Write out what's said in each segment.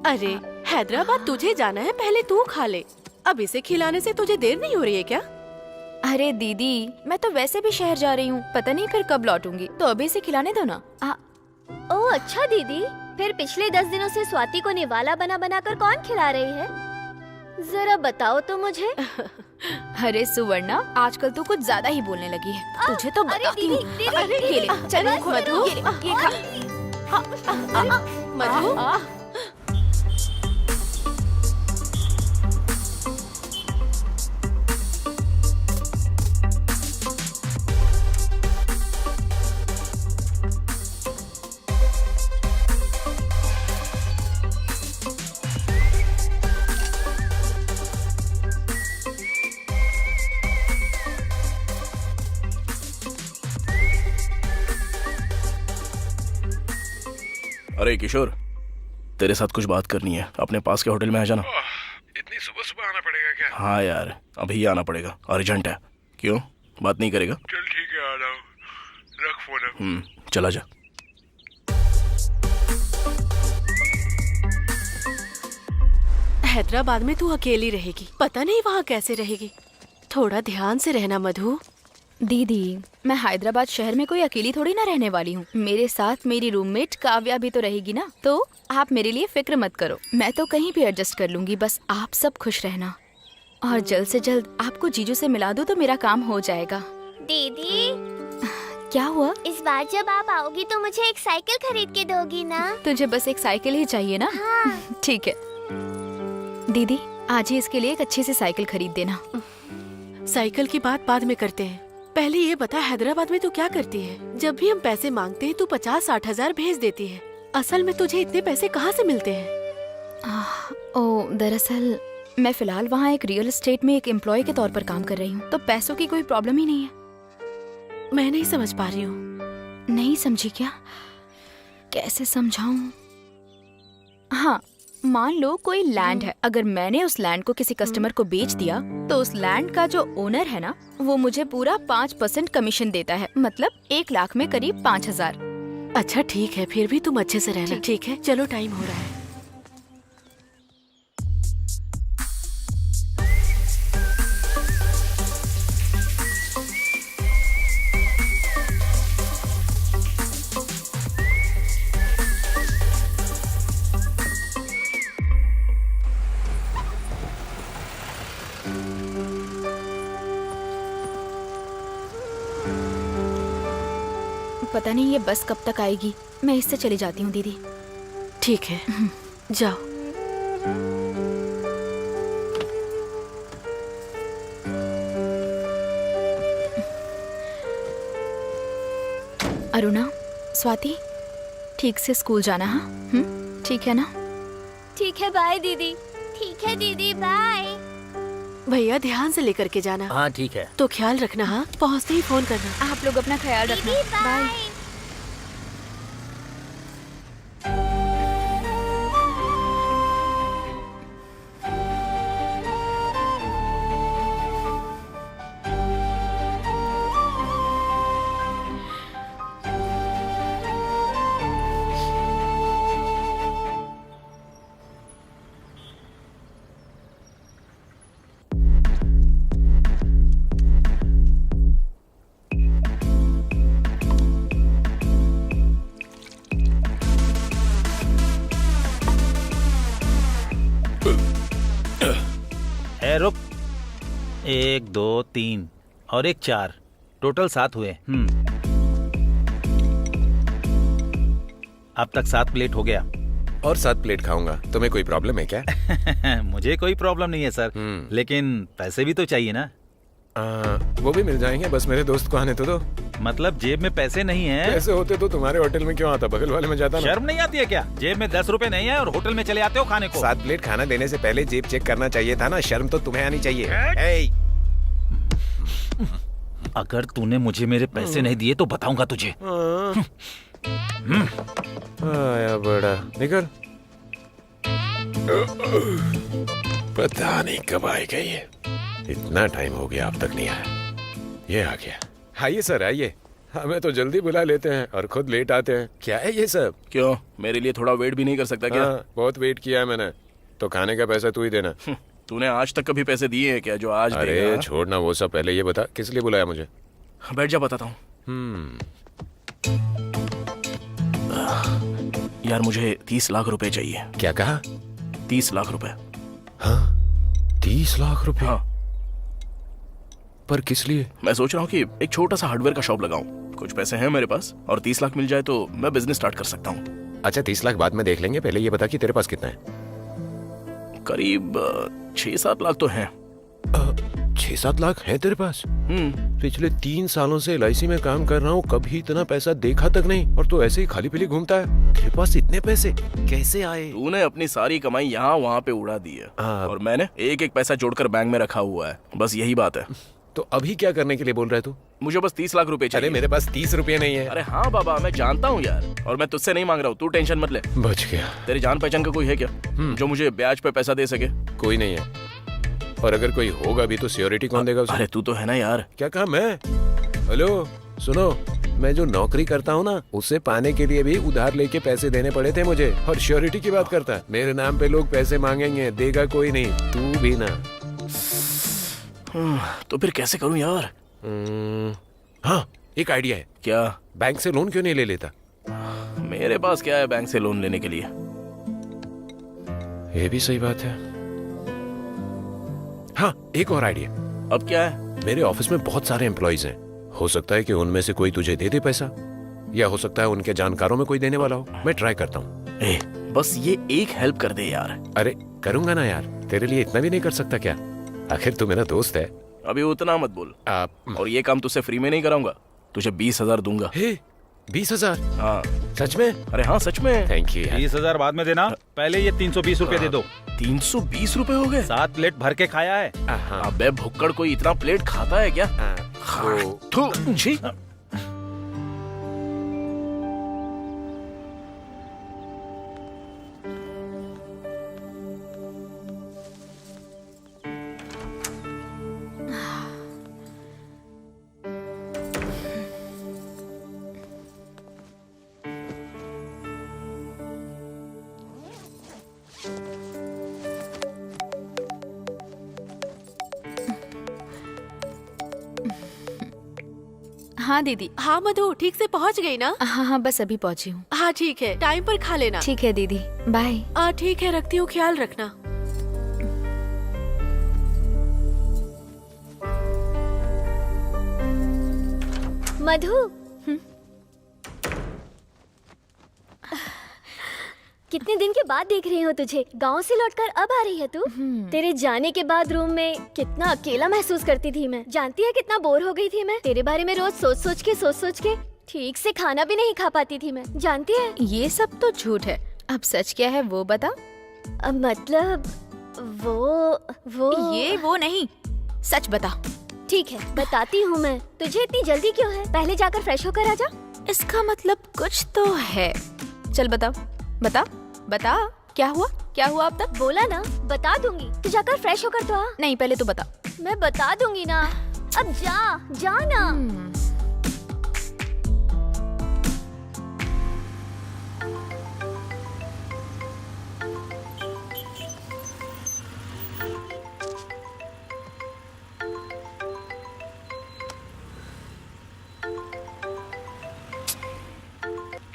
अरे हैदराबाद तुझे जाना है, पहले तू खा ले। अब इसे खिलाने से तुझे देर नहीं हो रही है क्या? अरे दीदी, मैं तो वैसे भी शहर जा रही हूँ, पता नहीं फिर कब लौटूंगी, तो अभी से खिलाने दो ना। ओह अच्छा दीदी, फिर पिछले 10 दिनों से स्वाति को निवाला बना बना कर कौन खिला रही है? जरा बताओ तो मुझे। अरे सुवर्णा, आजकल तू कुछ ज्यादा ही बोलने लगी है, तुझे तो बताती हूँ। अरे ये ले, चल मधु, ये खा। मधु। अरे किशोर, तेरे साथ कुछ बात करनी है, अपने पास के होटल में आ जाना। इतनी सुबह सुबह आना पड़ेगा क्या? हाँ यार, अभी ही आना पड़ेगा, अर्जेंट है। क्यों, बात नहीं करेगा? चल ठीक है, आ रहा हूँ, रख फोन। चला जा। हैदराबाद में तू अकेली रहेगी, पता नहीं वहाँ कैसे रहेगी। थोड़ा ध्यान से रहना मधु। दीदी, मैं हैदराबाद शहर में कोई अकेली थोड़ी ना रहने वाली हूँ, मेरे साथ मेरी रूममेट काव्या भी तो रहेगी ना, तो आप मेरे लिए फिक्र मत करो, मैं तो कहीं भी एडजस्ट कर लूंगी, बस आप सब खुश रहना। और जल्द से जल्द आपको जीजू से मिला दूँ तो मेरा काम हो जाएगा। दीदी, क्या हुआ? इस बार जब आप आओगी तो मुझे एक साइकिल खरीद के दोगी ना? तुझे बस एक साइकिल ही चाहिए ना? हाँ। ठीक है दीदी, आज ही इसके लिए एक अच्छी सी साइकिल खरीद देना। साइकिल की बात बाद में करते हैं, पहले ये बता हैदराबाद में तू क्या करती है? जब भी हम पैसे मांगते हैं तू 50-60 हजार भेज देती है, असल में तुझे इतने पैसे कहाँ से मिलते हैं? दरअसल मैं फिलहाल वहाँ एक रियल एस्टेट में एक एम्प्लॉय के तौर पर काम कर रही हूँ, तो पैसों की कोई प्रॉब्लम ही नहीं है। मैं नहीं समझ पा रही हूँ। नहीं समझी क्या? कैसे समझाऊं? हाँ, मान लो कोई लैंड है। अगर मैंने उस लैंड को किसी कस्टमर को बेच दिया तो उस लैंड का जो ओनर है ना, वो मुझे पूरा 5% कमीशन देता है। मतलब 1 लाख में करीब 5,000। अच्छा ठीक है, फिर भी तुम अच्छे से रहना। ठीक है, चलो टाइम हो रहा है। पता नहीं ये बस कब तक आएगी। मैं इससे चली जाती हूँ दीदी। ठीक है, जाओ। अरुणा, स्वाति, ठीक से स्कूल जाना। हाँ, ठीक है ना? ठीक है, बाय दीदी। ठीक है दीदी, बाय। भैया ध्यान से लेकर के जाना। हाँ ठीक है। तो ख्याल रखना। हाँ, पहुँचते ही फोन करना। आप लोग अपना ख्याल रखना। दीदी बाय। बाय। रुक, 1 2 3 और 1 4, टोटल 7 हुए। अब तक 7 प्लेट हो गया। और 7 प्लेट खाऊंगा। तुम्हें कोई प्रॉब्लम है क्या? मुझे कोई प्रॉब्लम नहीं है सर, लेकिन पैसे भी तो चाहिए ना। वो भी मिल जाएंगे, बस मेरे दोस्त को आने तो दो। मतलब जेब में पैसे नहीं है? पैसे होते तो तुम्हारे होटल में क्यों आता, बगल वाले में जाता ना। शर्म नहीं आती है क्या? जेब में 10 रुपए नहीं है और होटल में चले आते हो खाने को। 7 प्लेट खाना देने से पहले जेब चेक करना चाहिए था ना। शर्म तो तुम्हें आनी चाहिए। ए! अगर तूने मुझे मेरे पैसे नहीं दिए तो बताऊंगा तुझे। आया बड़ा, निकल। पता नहीं कब आएगा ये। इतना टाइम हो गया अब तक नहीं आया। ये आ गया। आइए सर, आइए। हमें तो जल्दी बुला लेते हैं और खुद लेट आते हैं। क्या है ये सब? क्यों, मेरे लिए थोड़ा वेट भी नहीं कर सकता क्या? हाँ, बहुत वेट किया है मैंने। तो खाने का पैसा तू ही देना। तूने आज तक कभी पैसे दिए हैं क्या जो आज अरे देगा? छोड़ना वो सब, पहले ये बता किस लिए बुलाया मुझे? बैठ जा, बताता हूँ। यार मुझे 30 लाख रुपए चाहिए। क्या कहा? 30 लाख रुपए। हाँ, 30 लाख रुपए? हाँ, पर किस लिए? मैं सोच रहा हूँ कि एक छोटा सा हार्डवेयर का शॉप लगाऊं। कुछ पैसे हैं मेरे पास और 30 लाख मिल जाए तो मैं बिजनेस स्टार्ट कर सकता हूँ। अच्छा 30 लाख बाद में देख लेंगे, पहले ये बता कि तेरे पास कितना है? करीब 6-7 लाख तो हैं। 6-7 लाख है तेरे पास? पिछले 3 सालों से LIC में काम कर रहा हूँ, कभी इतना पैसा देखा तक नहीं। और तू ऐसे ही खाली पीली घूमता है। तेरे पास इतने पैसे कैसे आए? तूने अपनी सारी कमाई यहाँ वहाँ पे उड़ा दी है और मैंने एक एक पैसा जोड़कर बैंक में रखा हुआ है। बस यही बात है। तो अभी क्या करने के लिए बोल रहा है तू? मुझे बस 30 लाख रुपए चाहिए। अरे मेरे पास 30 रुपए नहीं है। अरे हाँ बाबा, मैं जानता हूँ यार, और मैं तुझसे नहीं मांग रहा हूँ, तू टेंशन मत ले। बच गया। तेरी जान पहचान का कोई है क्या जो मुझे ब्याज पे पैसा दे सके? कोई नहीं है। और अगर कोई होगा भी तो सिक्योरिटी कौन देगा उसे? अरे तू तो है ना यार। क्या कहा मैं? हेलो सुनो, मैं जो नौकरी करता हूँ ना, उसे पाने के लिए भी उधार लेके पैसे देने पड़े थे मुझे। और श्योरिटी की बात करता है। मेरे नाम पे लोग पैसे मांगेंगे, देगा कोई नहीं, तू भी ना। तो फिर कैसे करूँ यार? हाँ, एक आइडिया है। क्या? बैंक से लोन क्यों नहीं ले लेता? मेरे पास क्या है बैंक से लोन लेने के लिए? ये भी सही बात है। हाँ, एक और आइडिया। अब क्या है? मेरे ऑफिस में बहुत सारे एम्प्लॉइज हैं। हो सकता है कि उनमें से कोई तुझे दे दे पैसा, या हो सकता है उनके जानकारों में कोई देने वाला हो। मैं ट्राई करता हूँ। बस ये एक हेल्प कर दे यार। अरे करूंगा ना यार, तेरे लिए इतना भी नहीं कर सकता क्या? आखिर तू मेरा दोस्त है। अभी उतना मत बोल। और ये काम तुझसे फ्री में नहीं कराऊंगा, तुझे 20,000 दूंगा। 20,000? हाँ सच में? अरे हाँ सच में। Thank you. 20,000 बाद में देना, पहले ये 320 रुपए दे दो। 320 रुपए हो गए? 7 प्लेट भर के खाया है। अबे भुक्कड़, कोई इतना प्लेट खाता है क्या? थू, छी। हाँ दीदी। हाँ मधु, ठीक से पहुँच गई ना? हाँ हाँ, बस अभी पहुँची हूँ। हाँ ठीक है, टाइम पर खा लेना। ठीक है दीदी, बाय। ठीक है, रखती हूँ, ख्याल रखना। मधु, कितने दिन के बाद देख रही हूँ तुझे। गांव से लौटकर अब आ रही है तू? तेरे जाने के बाद रूम में कितना अकेला महसूस करती थी मैं। जानती है कितना बोर हो गई थी मैं। तेरे बारे में रोज सोच सोच के ठीक से खाना भी नहीं खा पाती थी मैं। जानती है? ये सब तो झूठ है, अब सच क्या है वो बता। मतलब वो ये वो नहीं, सच बता। ठीक है, बताती हूँ मैं। तुझे इतनी जल्दी क्यों है? पहले जाकर फ्रेश होकर आजा। इसका मतलब कुछ तो है। चल बता बता बता, क्या हुआ अब तक? बोला ना, बता दूंगी। तू जाकर फ्रेश होकर तो आ। नहीं, पहले तू बता। मैं बता दूंगी ना। अब जा ना।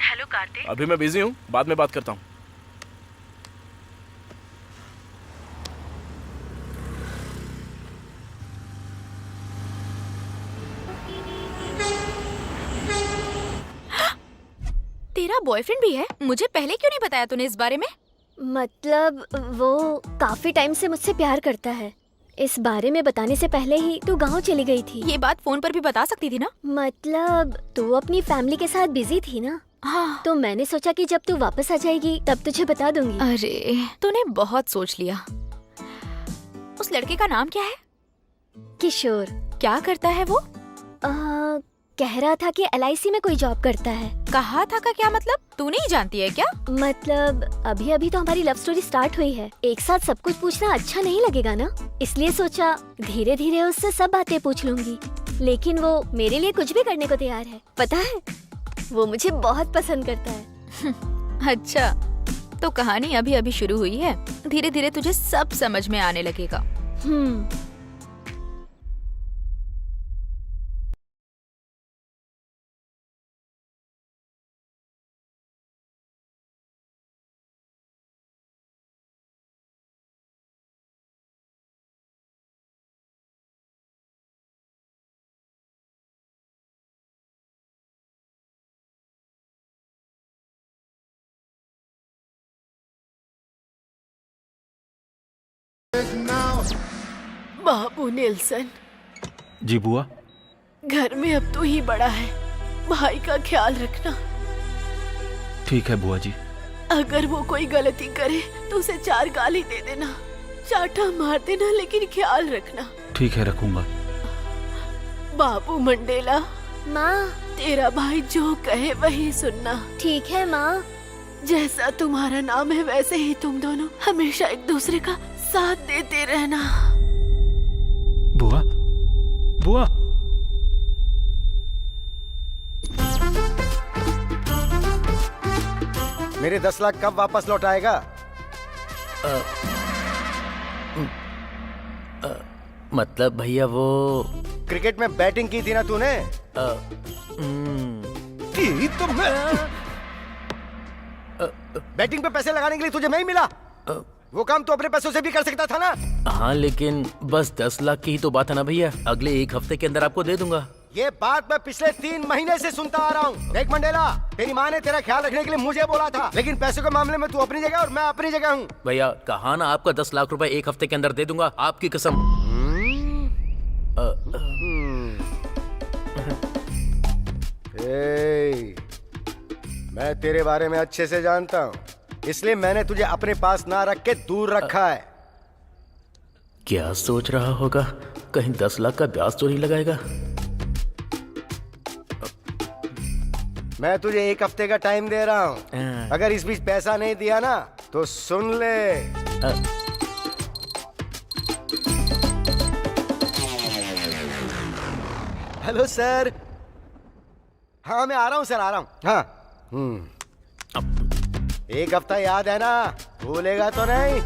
हेलो कार्तिक। अभी मैं बिजी हूँ, बाद में बात करता हूँ। तेरा बॉयफ्रेंड भी है? मुझे पहले क्यों नहीं बताया तूने इस बारे में? मतलब वो काफी टाइम से मुझसे प्यार करता है। इस बारे में बताने से पहले ही तू गांव चली गई थी। ये बात फोन पर भी बता सकती थी ना? मतलब तू अपनी फैमिली के साथ बिजी थी ना। हाँ। तो मैंने सोचा कि जब तू वापस आ जाएगी तब तुझे बता दूंगी। अरे तूने बहुत सोच लिया। उस लड़के का नाम क्या है? किशोर। क्या करता है वो? कह रहा था कि LIC में कोई जॉब करता है। कहा था का क्या मतलब? तू नहीं जानती है क्या? मतलब अभी तो हमारी लव स्टोरी स्टार्ट हुई है। एक साथ सब कुछ पूछना अच्छा नहीं लगेगा ना, इसलिए सोचा धीरे धीरे उससे सब बातें पूछ लूंगी। लेकिन वो मेरे लिए कुछ भी करने को तैयार है। पता है, वो मुझे बहुत पसंद करता है। अच्छा, तो कहानी अभी अभी शुरू हुई है। धीरे धीरे तुझे सब समझ में आने लगेगा। बाबू नेल्सन, जी बुआ। घर में अब तू ही बड़ा है, भाई का ख्याल रखना। ठीक है बुआ जी। अगर वो कोई गलती करे तो उसे 4 गाली दे देना, चाटा मार देना, लेकिन ख्याल रखना। ठीक है, रखूंगा। बाबू मंडेला, माँ, तेरा भाई जो कहे वही सुनना। ठीक है माँ। जैसा तुम्हारा नाम है वैसे ही तुम दोनों हमेशा एक दूसरे का साथ देते रहना। बुआ, बुआ। मेरे 10 लाख कब वापस लौट आएगा? मतलब भैया वो क्रिकेट में बैटिंग की थी ना तूने? की तो मैं बैटिंग पे पैसे लगाने के लिए तुझे नहीं मिला? वो काम तो अपने पैसों से भी कर सकता था ना। हाँ, लेकिन बस 10 लाख की ही तो बात है ना भैया। अगले 1 हफ्ते के अंदर आपको दे दूंगा। ये बात मैं पिछले 3 महीने से सुनता आ रहा हूँ। देख मंडेला, तेरी माँ ने तेरा ख्याल रखने के लिए मुझे बोला था, लेकिन पैसों के मामले में तू अपनी जगह और मैं अपनी जगह हूँ। भैया कहा ना आपका 10 लाख रुपए 1 हफ्ते के अंदर दे दूंगा, आपकी कसम। मैं तेरे बारे में अच्छे से जानता हूँ, इसलिए मैंने तुझे अपने पास ना रख के दूर रखा है। क्या सोच रहा होगा, कहीं 10 लाख का ब्याज तो नहीं लगाएगा? मैं तुझे 1 हफ्ते का टाइम दे रहा हूँ। अगर इस बीच पैसा नहीं दिया ना तो सुन ले। Hello sir. हाँ मैं आ रहा हूँ सर, आ रहा हूँ। हाँ 1 हफ्ता याद है ना, भूलेगा तो नहीं?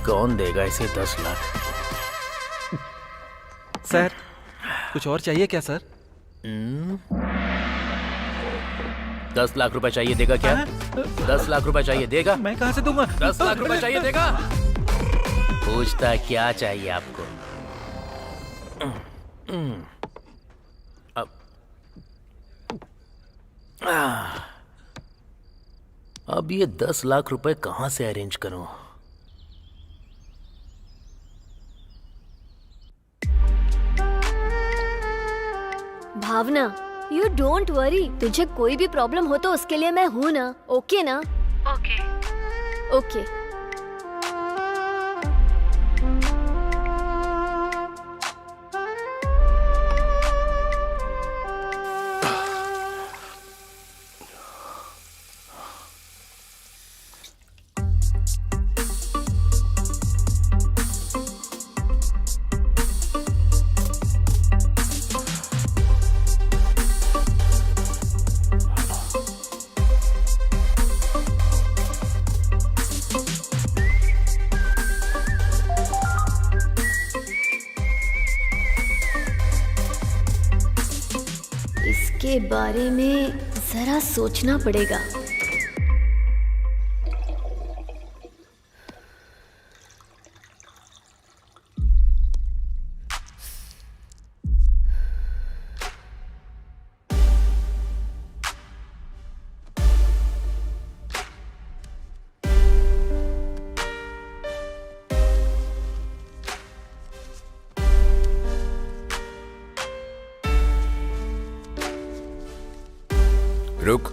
कौन देगा इसे 10 लाख? सर, कुछ और चाहिए क्या सर? 10 लाख रुपए चाहिए, देगा क्या? 10 लाख रुपए चाहिए, देगा? मैं कहाँ से दूंगा? 10 लाख रुपए चाहिए, देगा? पूछता है क्या चाहिए आपको? अब ये 10 लाख रुपए कहाँ से अरेंज करूं? भावना, यू डोंट वरी, तुझे कोई भी प्रॉब्लम हो तो उसके लिए मैं हूँ ना, ओके ना? ओके। ओके। इसके बारे में जरा सोचना पड़ेगा। रुक।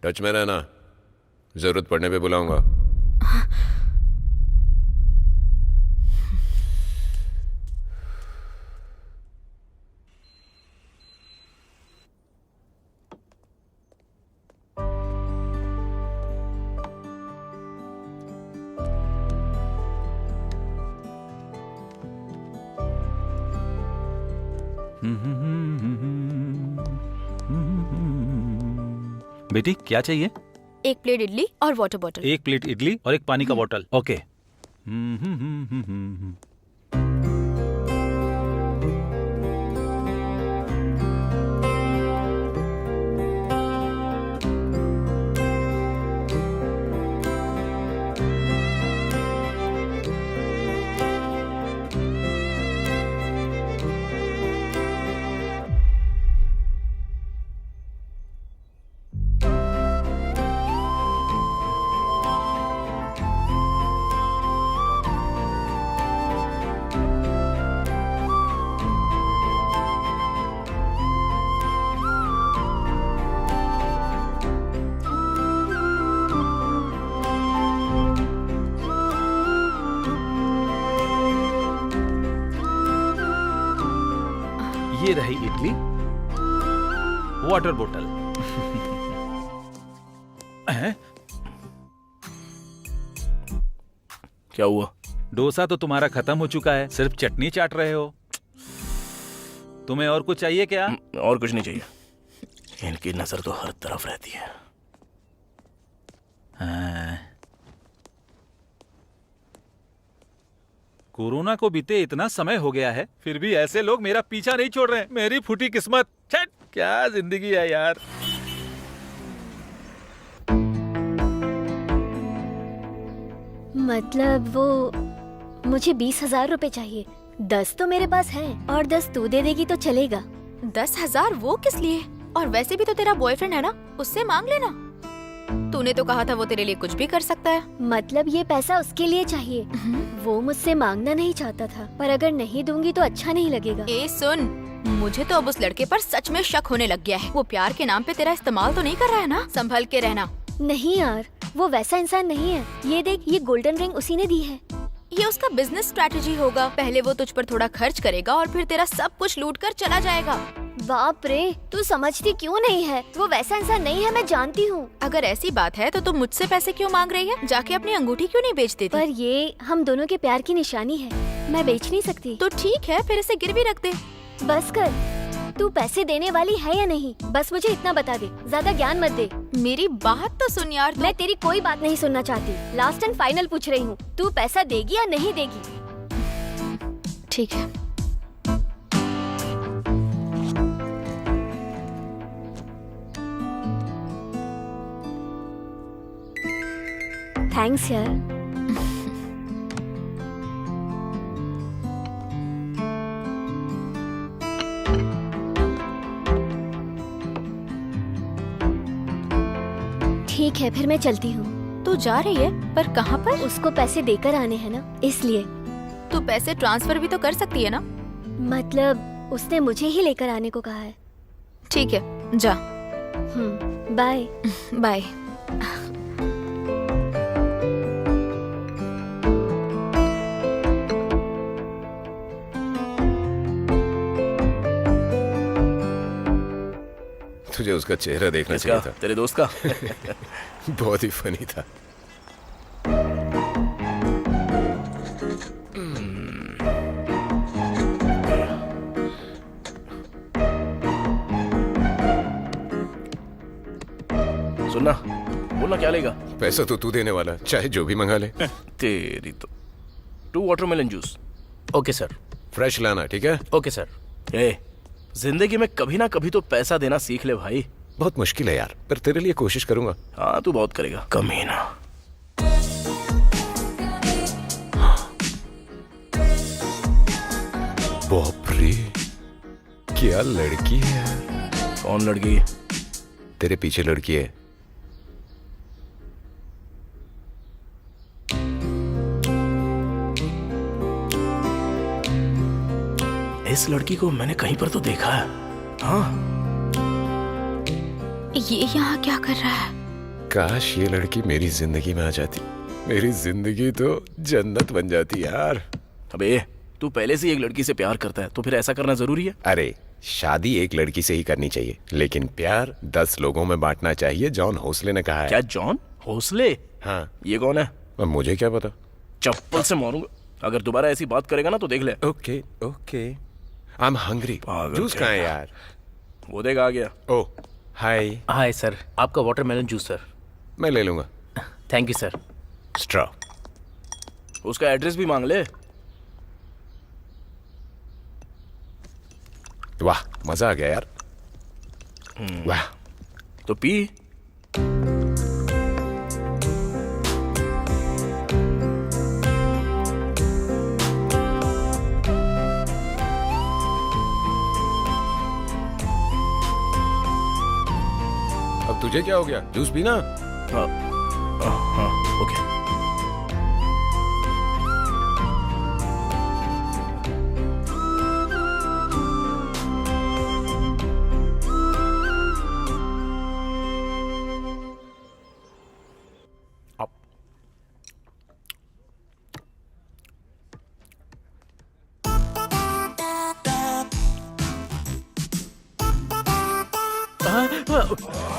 टच में रहना, जरूरत पड़ने पे बुलाऊंगा। बेटी क्या चाहिए? एक प्लेट इडली और वाटर बॉटल। एक प्लेट इडली और एक पानी का बोतल। ओके। ये रही इडली, वाटर बोतल। क्या हुआ? डोसा तो तुम्हारा खत्म हो चुका है, सिर्फ चटनी चाट रहे हो। तुम्हें और कुछ चाहिए क्या? और कुछ नहीं चाहिए। इनकी नजर तो हर तरफ रहती है। कोरोना को बीते इतना समय हो गया है, फिर भी ऐसे लोग मेरा पीछा नहीं छोड़ रहे हैं। मेरी फूटी किस्मत। छट, क्या जिंदगी है यार। मतलब वो मुझे 20,000 रुपए चाहिए। 10 तो मेरे पास है और 10 तू दे देगी तो चलेगा। 10,000 वो किस लिए? और वैसे भी तो तेरा बॉयफ्रेंड है ना, उससे मांग लेना। तूने तो कहा था वो तेरे लिए कुछ भी कर सकता है। मतलब ये पैसा उसके लिए चाहिए। वो मुझसे मांगना नहीं चाहता था, पर अगर नहीं दूंगी तो अच्छा नहीं लगेगा। ए सुन, मुझे तो अब उस लड़के पर सच में शक होने लग गया है। वो प्यार के नाम पे तेरा इस्तेमाल तो नहीं कर रहा है ना? संभल के रहना। नहीं यार, वो वैसा इंसान नहीं है। ये देख, ये गोल्डन रिंग उसी ने दी है। ये उसका बिजनेस स्ट्रैटेजी होगा। पहले वो तुझ पर थोड़ा खर्च करेगा और फिर तेरा सब कुछ लूट कर चला जाएगा। बाप रे, तू समझती क्यों नहीं है? वो वैसा इंसान नहीं है, मैं जानती हूँ। अगर ऐसी बात है तो तुम मुझसे पैसे क्यों मांग रही है? जाके अपनी अंगूठी क्यों नहीं बेच देती? पर ये हम दोनों के प्यार की निशानी है, मैं बेच नहीं सकती। तो ठीक है, फिर इसे गिरवी रख दे। बस कर, तू पैसे देने वाली है या नहीं, बस मुझे इतना बता दे, ज्यादा ज्ञान मत दे। मेरी बात तो सुन यार तू। मैं तेरी कोई बात नहीं सुनना चाहती, लास्ट एंड फाइनल पूछ रही हूँ, तू पैसा देगी या नहीं देगी? ठीक है। थैंक्स यार। ठीक है, फिर मैं चलती हूँ। तू जा रही है, पर कहाँ पर? उसको पैसे देकर आने हैं ना, इसलिए। तू पैसे ट्रांसफर भी तो कर सकती है ना। मतलब उसने मुझे ही लेकर आने को कहा है। ठीक है, जा। बाय। बाय। तुझे उसका चेहरा देखना किसका? चाहिए था। तेरे दोस्त का? बहुत ही फनी था। सुनना, बोलना क्या लेगा? पैसा तो तू देने वाला, चाहे जो भी मंगा ले। तेरी तो 2 watermelon juice. Okay sir. Fresh लाना, ठीक है? Okay sir. ए, जिंदगी में कभी ना कभी तो पैसा देना सीख ले भाई। बहुत मुश्किल है यार, पर तेरे लिए कोशिश करूंगा। हाँ, तू बहुत करेगा, कमीना। बाप रे, क्या लड़की है यार। कौन लड़की? तेरे पीछे लड़की है। इस लड़की को मैंने कहीं पर तो देखा है। हाँ, ये यहाँ क्या कर रहा है? काश ये लड़की मेरी जिंदगी में आ जाती, मेरी जिंदगी तो जन्नत बन जाती यार। अबे तू पहले से एक लड़की से प्यार करता है तो फिर ऐसा करना जरूरी है? अरे शादी एक लड़की से ही करनी चाहिए, लेकिन प्यार 10 लोगों में बांटना चाहिए, जॉन होसले ने कहा है। क्या जॉन होसले? हाँ। ये कौन है? अब मुझे क्या पता। चप्पल से मारूंगा अगर दोबारा ऐसी बात करेगा ना तो देख ले। Okay okay, I am hungry. Juice कहाँ है यार? वो देख आ गया। ओ हाय। हाय सर, आपका वाटरमेलन जूस सर। मैं ले लूंगा। Thank you sir. स्ट्रॉ। उसका एड्रेस भी मांग ले। वाह, मजा आ गया यार। वाह। तो पी। अब तुझे क्या हो गया? जूस पीना। हाँ, हाँ, ओके।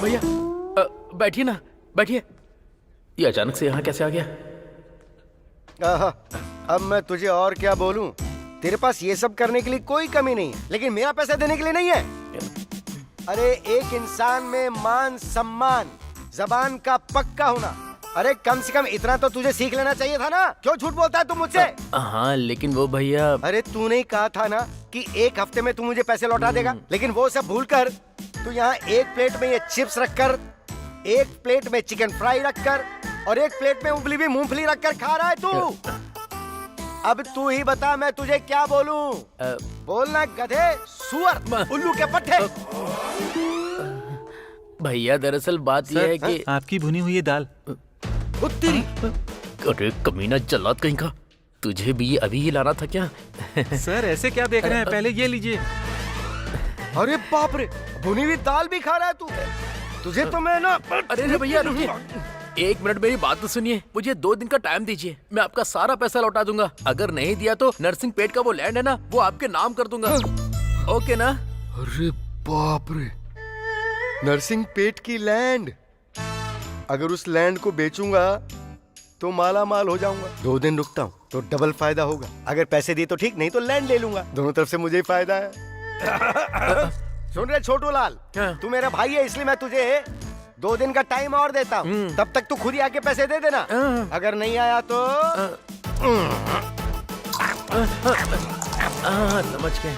भैया बैठिए ना, बैठिए। ये अचानक से यहाँ कैसे आ गया? आहा, अब मैं तुझे और क्या बोलूं? तेरे पास ये सब करने के लिए कोई कमी नहीं है, लेकिन मेरा पैसा देने के लिए नहीं है। अरे एक इंसान में मान सम्मान, जबान का पक्का होना, अरे कम से कम इतना तो तुझे सीख लेना चाहिए था ना। क्यों झूठ बोलता है तू मुझसे? हाँ लेकिन वो भैया। अरे तूने ही कहा था ना कि 1 हफ्ते में तू मुझे पैसे लौटा देगा, लेकिन वो सब भूलकर तू यहाँ एक प्लेट में ये चिप्स रखकर, एक प्लेट में चिकन फ्राई रखकर और एक प्लेट में उबली हुई मूंगफली रखकर खा रहा है तू। अब तू ही बता मैं तुझे क्या बोलूं? बोलना गधे, सुअर, उल्लू के पट्टे। भैया दरअसल बात यह है कि आपकी भुनी हुई दाल। उत्तरी। अरे कमीना जल्लाद कहीं का, तुझे भी अभी ही लाना था क्या? सर ऐसे क्या देख रहे हैं, पहले ये लीजिए। अरे बाप रे, भुनी हुई दाल भी खा रहा है तू। तुझे तो मैं ना। अरे भैया रुकिए, 1 मिनट मेरी बात तो सुनिए। मुझे 2 दिन का टाइम दीजिए, मैं आपका सारा पैसा लौटा दूंगा। अगर नहीं दिया तो नरसिंह पेट का वो लैंड है ना, वो आपके नाम कर दूंगा। ओके ना? अरे बाप रे, नरसिंह पेट की लैंड। अगर उस लैंड को बेचूंगा तो माला माल हो जाऊंगा। 2 दिन रुकता हूँ तो डबल फायदा होगा। अगर पैसे दिए तो ठीक, नहीं तो लैंड ले लूंगा। दोनों तरफ से मुझे ही फायदा है। सुन रहे छोटू लाल, क्या? तू मेरा भाई है इसलिए मैं तुझे 2 दिन का टाइम और देता हूँ। तब तक तू खुद ही आके पैसे दे देना। अगर नहीं आया तो समझ गए।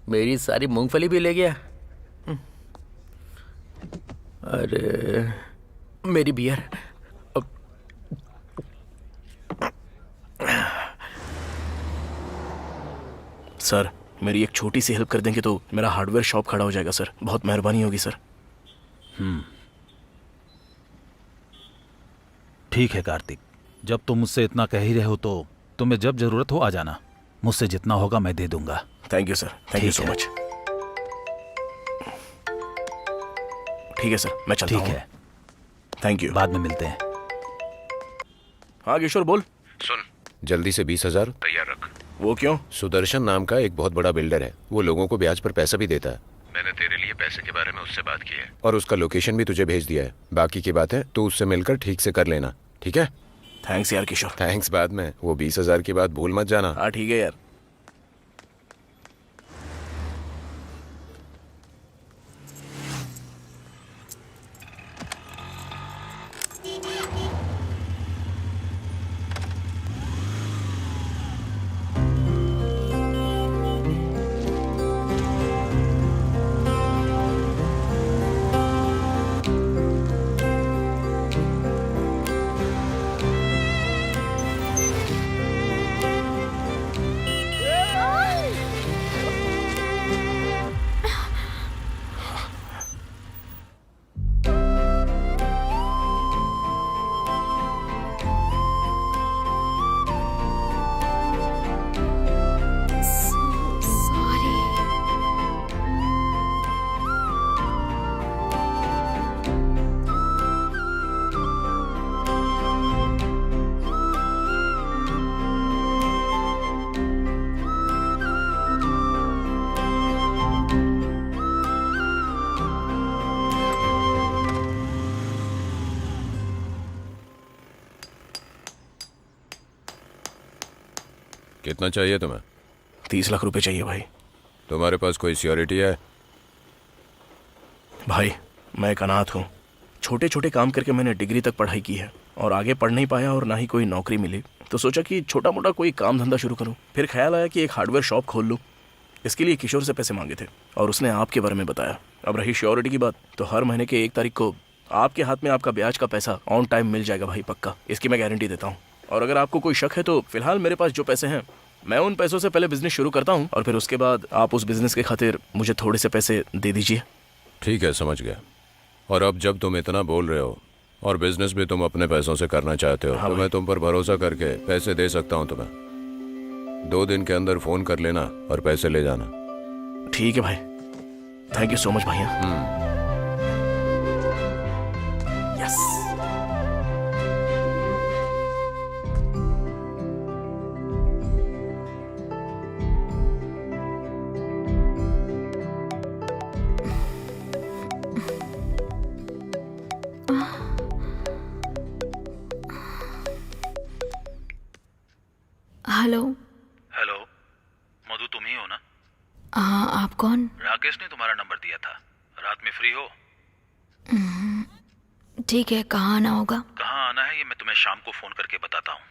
मेरी सारी मूंगफली भी ले गया। अरे मेरी बियर। सर मेरी एक छोटी सी हेल्प कर देंगे तो मेरा हार्डवेयर शॉप खड़ा हो जाएगा सर। बहुत मेहरबानी होगी सर। ठीक है कार्तिक, जब तुम मुझसे इतना कह ही रहे हो तो तुम्हें जब जरूरत हो आ जाना। मुझसे जितना होगा मैं दे दूंगा। Thank you sir, thank you ठीक सो है। मच। ठीक है सर, मैं चलता ठीक हूँ। है, थैंक यू। बाद में मिलते हैं। हाँ किशोर बोल। सुन, जल्दी से 20,000। तैयार रख। वो क्यों? सुदर्शन नाम का एक बहुत बड़ा बिल्डर है, वो लोगों को ब्याज पर पैसा भी देता है मैंने तेरे लिए पैसे के बारे में उससे बात की है। और उसका लोकेशन भी तुझे भेज दिया है। बाकी की बात है तो उससे मिलकर ठीक से कर लेना, ठीक है? थैंक्स यार किशोर। थैंक्स बाद में। वो 20,000 की बात भूल मत जाना। हाँ ठीक है यार। कितना चाहिए तुम्हें? 30 लाख रुपए चाहिए भाई। तुम्हारे पास कोई सिक्योरिटी है? भाई मैं एक अनाथ हूँ। छोटे छोटे काम करके मैंने डिग्री तक पढ़ाई की है और आगे पढ़ नहीं पाया और ना ही कोई नौकरी मिली, तो सोचा कि छोटा मोटा कोई काम धंधा शुरू करूँ। फिर ख्याल आया कि एक हार्डवेयर शॉप खोल लूँ। इसके लिए किशोर से पैसे मांगे थे और उसने आपके बारे में बताया। अब रही श्योरिटी की बात, तो हर महीने के 1 तारीख को आपके हाथ में आपका ब्याज का पैसा ऑन टाइम मिल जाएगा भाई, पक्का। इसकी मैं गारंटी देता हूँ। और अगर आपको कोई शक है तो फिलहाल मेरे पास जो पैसे हैं मैं उन पैसों से पहले बिजनेस शुरू करता हूँ और फिर उसके बाद आप उस बिजनेस के खातिर मुझे थोड़े से पैसे दे दीजिए। ठीक है, समझ गया। और अब जब तुम इतना बोल रहे हो और बिजनेस भी तुम अपने पैसों से करना चाहते हो, हाँ तो भाई। मैं तुम पर भरोसा करके पैसे दे सकता हूँ तुम्हें। 2 दिन के अंदर फोन कर लेना और पैसे ले जाना। ठीक है भाई, थैंक यू सो मच भैया। यस। हेलो। हेलो मधु, तुम ही हो ना? हाँ, आप कौन? राकेश ने तुम्हारा नंबर दिया था। रात में फ्री हो? ठीक है, कहाँ आना होगा? कहाँ आना है ये मैं तुम्हें शाम को फोन करके बताता हूँ।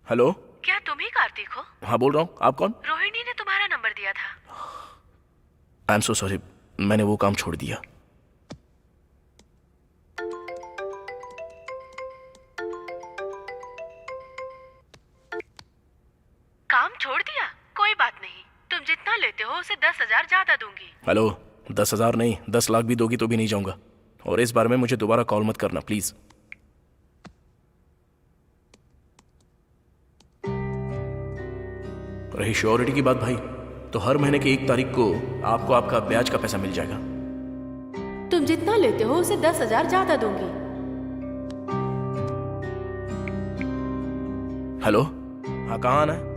हेलो। क्या तुम ही कार्तिक हो? हाँ बोल रहा हूँ। आप कौन? रोहिणी ने तुम्हारा नंबर दिया था। आई एम सो सॉरी, मैंने वो काम छोड़ दिया। काम छोड़ दिया? कोई बात नहीं, तुम जितना लेते हो उसे 10,000 ज्यादा दूंगी। हेलो, 10,000 नहीं 10 लाख भी दोगी तो भी नहीं जाऊंगा। और इस बारे में मुझे दोबारा कॉल मत करना प्लीज। रही श्योरिटी की बात भाई, तो हर महीने की 1 तारीख को आपको आपका ब्याज का पैसा मिल जाएगा। तुम जितना लेते हो उसे 10,000 ज्यादा दूंगी। हेलो, हाँ कहाँ आना है?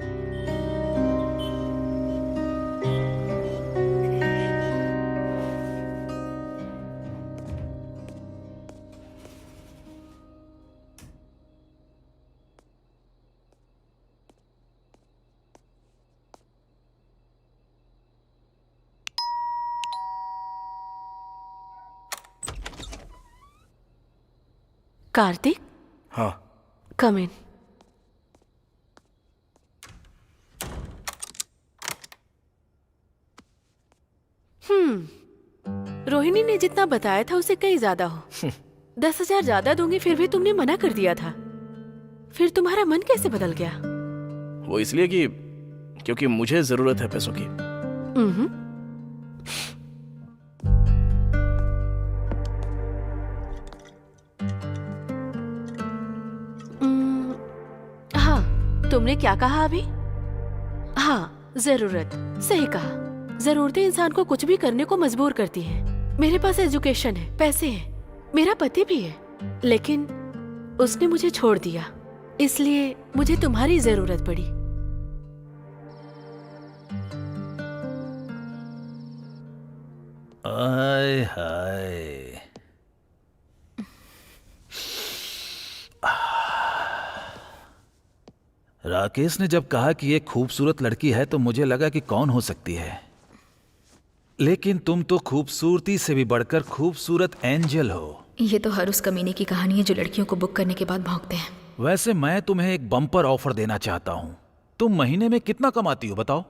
कार्तिक, हाँ कम इन। रोहिणी ने जितना बताया था उसे कहीं ज्यादा हो। 10,000 ज्यादा दूंगी फिर भी तुमने मना कर दिया था। फिर तुम्हारा मन कैसे बदल गया? वो इसलिए कि क्योंकि मुझे जरूरत है पैसों की। हाँ, तुमने क्या कहा अभी? हाँ, जरूरत, सही कहा। जरूरतें इंसान को कुछ भी करने को मजबूर करती हैं। मेरे पास एजुकेशन है, पैसे हैं, मेरा पति भी है, लेकिन उसने मुझे छोड़ दिया, इसलिए मुझे तुम्हारी जरूरत पड़ी। आय हाय, राकेश ने जब कहा कि ये खूबसूरत लड़की है तो मुझे लगा कि कौन हो सकती है, लेकिन तुम तो खूबसूरती से भी बढ़कर खूबसूरत एंजल हो। ये तो हर उस कमीने की कहानी है जो लड़कियों को बुक करने के बाद भौंकते हैं। वैसे मैं तुम्हें एक बम्पर ऑफर देना चाहता हूँ। तुम महीने में कितना कमाती हो बताओ?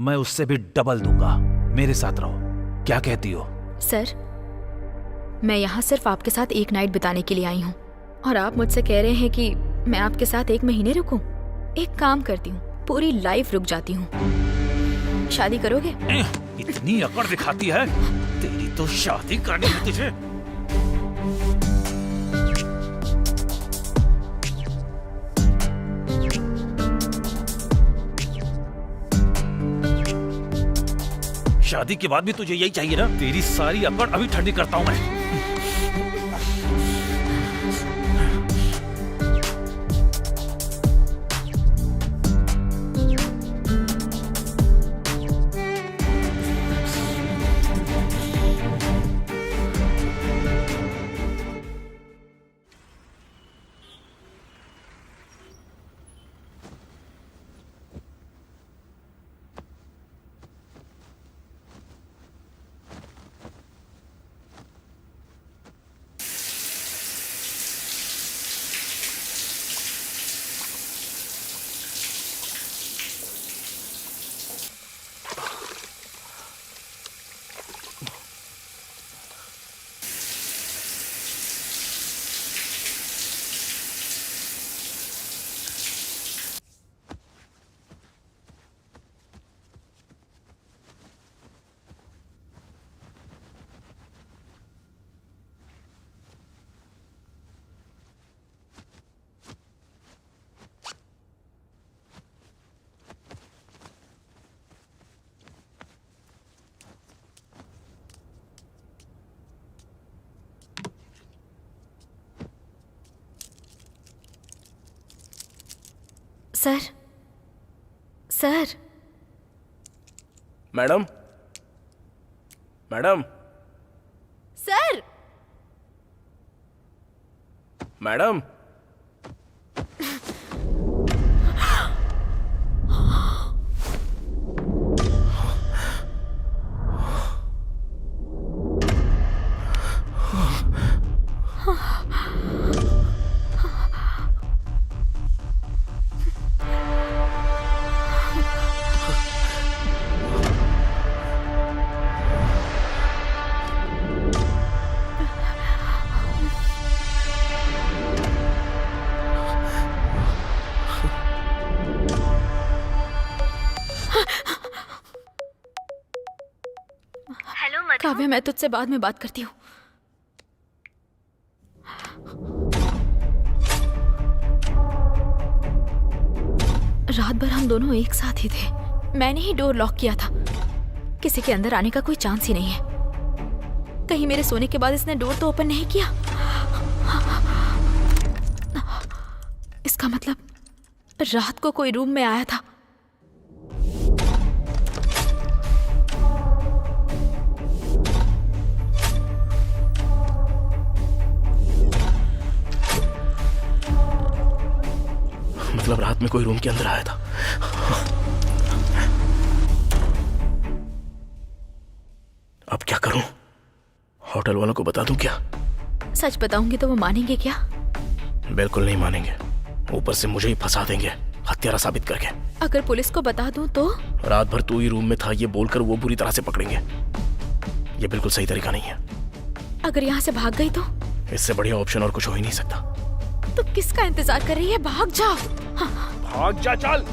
मैं उससे भी डबल दूंगा। मेरे साथ रहो, क्या कहती हो? सर, मैं यहाँ सिर्फ आपके साथ एक नाइट बिताने के लिए आई हूँ और आप मुझसे कह रहे हैं कि मैं आपके साथ 1 महीने रुकूं? एक काम करती हूँ, पूरी लाइफ रुक जाती हूँ। शादी करोगे? इतनी अकड़ दिखाती है, तेरी तो शादी करनी है तुझे। शादी के बाद भी तुझे यही चाहिए ना? तेरी सारी अकड़ अभी ठंडी करता हूं मैं। Sir, sir. Madam, madam, sir, madam. Hello Madhu. Kavya, मैं तुझसे बाद में बात करती हूँ। रात भर हम दोनों एक साथ ही थे। मैंने ही डोर लॉक किया था। किसी के अंदर आने का कोई चांस ही नहीं है। कहीं मेरे सोने के बाद इसने डोर तो ओपन नहीं किया। इसका मतलब रात को कोई रूम में आया था। मतलब रात में कोई रूम के अंदर आया था। अब क्या करूं? होटल वालों को बता दूं क्या? सच बताऊंगी तो वो मानेंगे क्या? बिल्कुल नहीं मानेंगे। ऊपर से मुझे ही फंसा देंगे हत्यारा साबित करके। अगर पुलिस को बता दूं तो? रात भर तू ही रूम में था ये बोलकर वो बुरी तरह से पकड़ेंगे। ये बिल्कुल सही तरीका नहीं है। अगर यहाँ से भाग गई तो? इससे बढ़िया ऑप्शन और कुछ हो ही नहीं सकता। तो किसका इंतजार कर रही है? भाग जाओ। भाग जा, चल।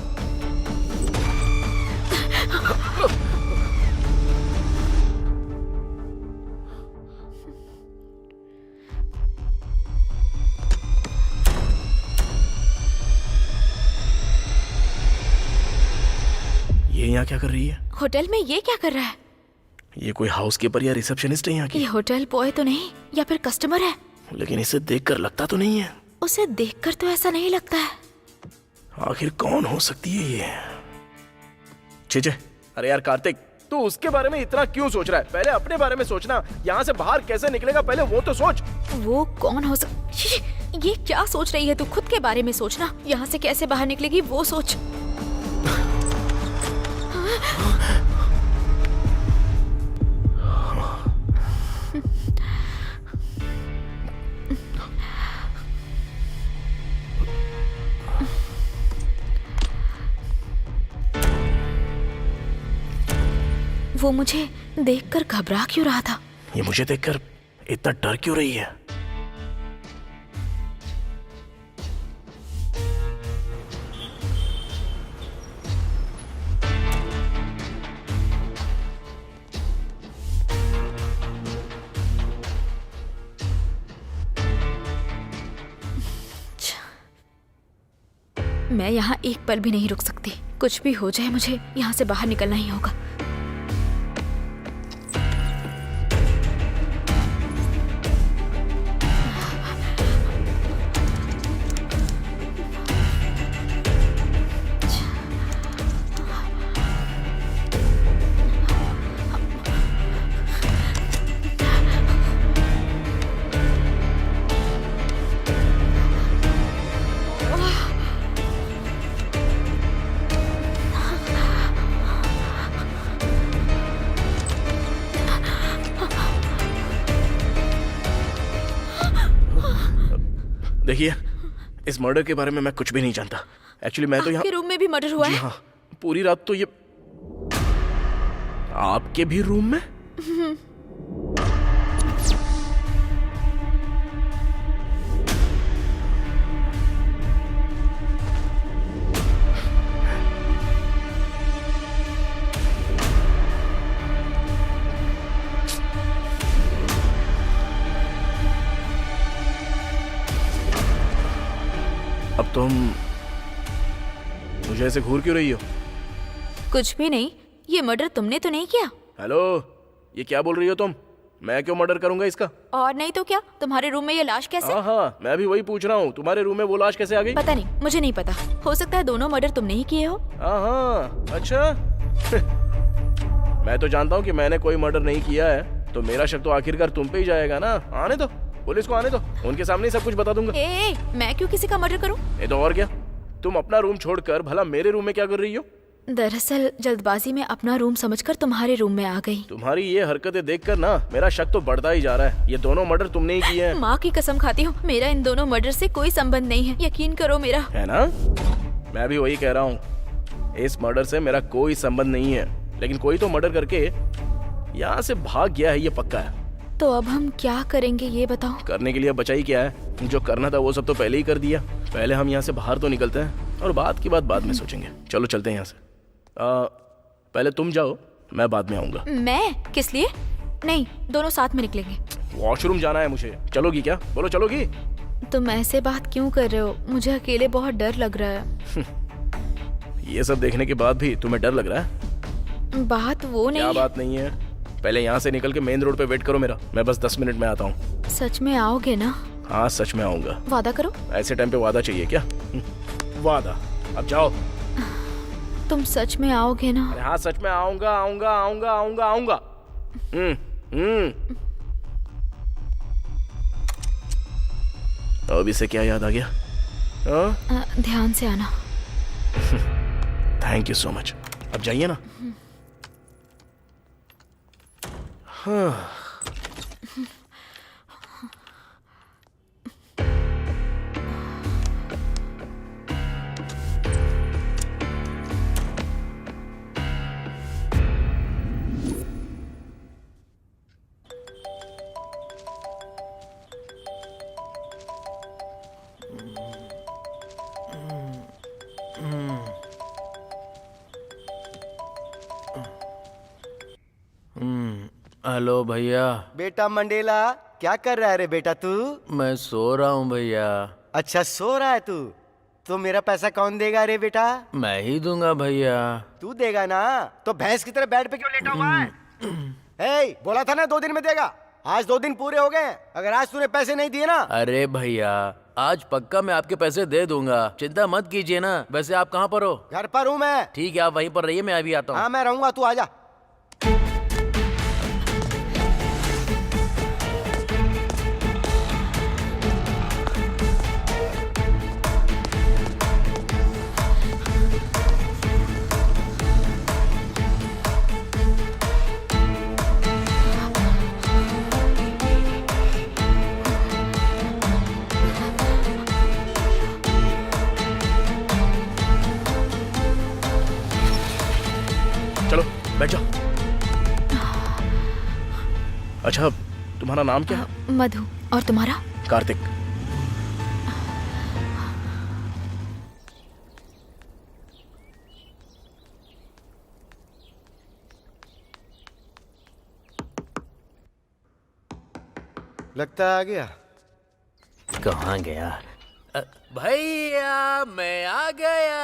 ये यहाँ क्या कर रही है? होटल में ये क्या कर रहा है? ये कोई हाउसकीपर या रिसेप्शनिस्ट है यहाँ की? ये होटल बॉय तो नहीं, या फिर कस्टमर है? लेकिन इसे देखकर लगता तो नहीं है। उसे देखकर तो ऐसा नहीं लगता है। आखिर कौन हो सकती है ये? छे, अरे यार कार्तिक, तू उसके बारे में इतना क्यों सोच रहा है? पहले अपने बारे में सोचना। यहाँ से बाहर कैसे निकलेगा पहले वो तो सोच। वो कौन हो ये क्या सोच रही है तू? खुद के बारे में सोचना। यहाँ से कैसे बाहर निकलेगी वो सोच। वो मुझे देखकर घबरा क्यों रहा था? ये मुझे देखकर इतना डर क्यों रही है? मैं यहाँ एक पल भी नहीं रुक सकती। कुछ भी हो जाए मुझे यहाँ से बाहर निकलना ही होगा। देखिए, इस मर्डर के बारे में मैं कुछ भी नहीं जानता। एक्चुअली मैं तो यहाँ। आपके रूम में भी मर्डर हुआ जी है? हाँ, पूरी रात तो ये। आपके भी रूम में? अब तुम मुझे ऐसे घूर क्यों रही हो? कुछ भी नहीं। ये मर्डर तुमने तो नहीं किया? हेलो, ये क्या बोल रही हो तुम? मैं क्यों मर्डर करूंगा इसका? और नहीं तो क्या? तुम्हारे रूम में ये लाश कैसे? हाँ, मैं भी वही पूछ रहा हूँ। तुम्हारे रूम में वो लाश कैसे आ गई? पता नहीं, मुझे नहीं पता। हो सकता है दोनों मर्डर तुमने ही किए हो। हाँ, अच्छा। मैं तो जानता हूँ कि मैंने कोई मर्डर नहीं किया है, तो मेरा शक तो आखिरकार तुम पे ही जाएगा ना। आने दो, पुलिस को आने दो, उनके सामने ही सब कुछ बता दूंगा। मैं क्यों किसी का मर्डर करूं? ये तो और क्या, तुम अपना रूम छोड़कर भला मेरे रूम में क्या कर रही हो? दरअसल जल्दबाजी में अपना रूम समझकर तुम्हारे रूम में आ गई। तुम्हारी ये हरकतें देखकर ना मेरा शक तो बढ़ता ही जा रहा है। ये दोनों मर्डर तुमने ही किए हैं। माँ की कसम खाती हूँ, मेरा इन दोनों मर्डर से कोई संबंध नहीं है। यकीन करो मेरा। है ना? मैं भी वही कह रहा हूँ। इस मर्डर से मेरा कोई संबंध नहीं है, लेकिन कोई तो मर्डर करके यहाँ से भाग गया है, ये पक्का है। तो अब हम क्या करेंगे ये बताओ? करने के लिए बचा ही क्या है? जो करना था वो सब तो पहले ही कर दिया। पहले हम यहाँ से बाहर तो निकलते हैं और बात की बात बाद में सोचेंगे। चलो चलते हैं यहाँ से। पहले तुम जाओ, मैं बाद में आऊंगा। मैं किस लिए? नहीं, दोनों साथ में निकलेंगे। वॉशरूम जाना है मुझे, चलोगी क्या? बोलो चलोगी? तुम ऐसे बात क्यों कर रहे हो? मुझे अकेले बहुत डर लग रहा है। ये सब देखने के बाद भी तुम्हें डर लग रहा है? बात वो क्या नहीं। बात नहीं है? पहले यहाँ से निकल के मेन रोड पे वेट करो मेरा, मैं बस 10 मिनट में आता हूँ। सच में आओगे ना? हाँ सच में आऊंगा। वादा करो। ऐसे टाइम पे वादा चाहिए क्या? वादा। अब जाओ। तुम सच में आओगे ना? अरे हाँ सच में आऊंगा आऊंगा आऊंगा आऊंगा आऊंगा। अब इसे क्या याद आ गया? ध्यान से आना। Thank you so much. अब जाइए ना। हाँ। हेलो भैया। बेटा मंडेला, क्या कर रहा है रे बेटा तू? मैं सो रहा हूँ भैया। अच्छा सो रहा है तू? तो मेरा पैसा कौन देगा रे बेटा? मैं ही दूंगा भैया। तू देगा ना? तो भैंस की तरह बेड पे क्यों लेटा हुआ है? हे, बोला था ना 2 दिन में देगा। आज 2 दिन पूरे हो गए हैं। अगर आज तूने पैसे नहीं दिए ना। अरे भैया, आज पक्का मैं आपके पैसे दे दूंगा, चिंता मत कीजिए ना। वैसे आप कहाँ पर हो? घर पर हूँ मैं। ठीक है, आप वहीं पर रहिए, मैं अभी आता हूँ। हाँ मैं रहूंगा, तू आजा। चलो बैठ जाओ। अच्छा तुम्हारा नाम क्या है? मधु। और तुम्हारा? कार्तिक। लगता आ गया। कहाँ गया? भैया मैं आ गया।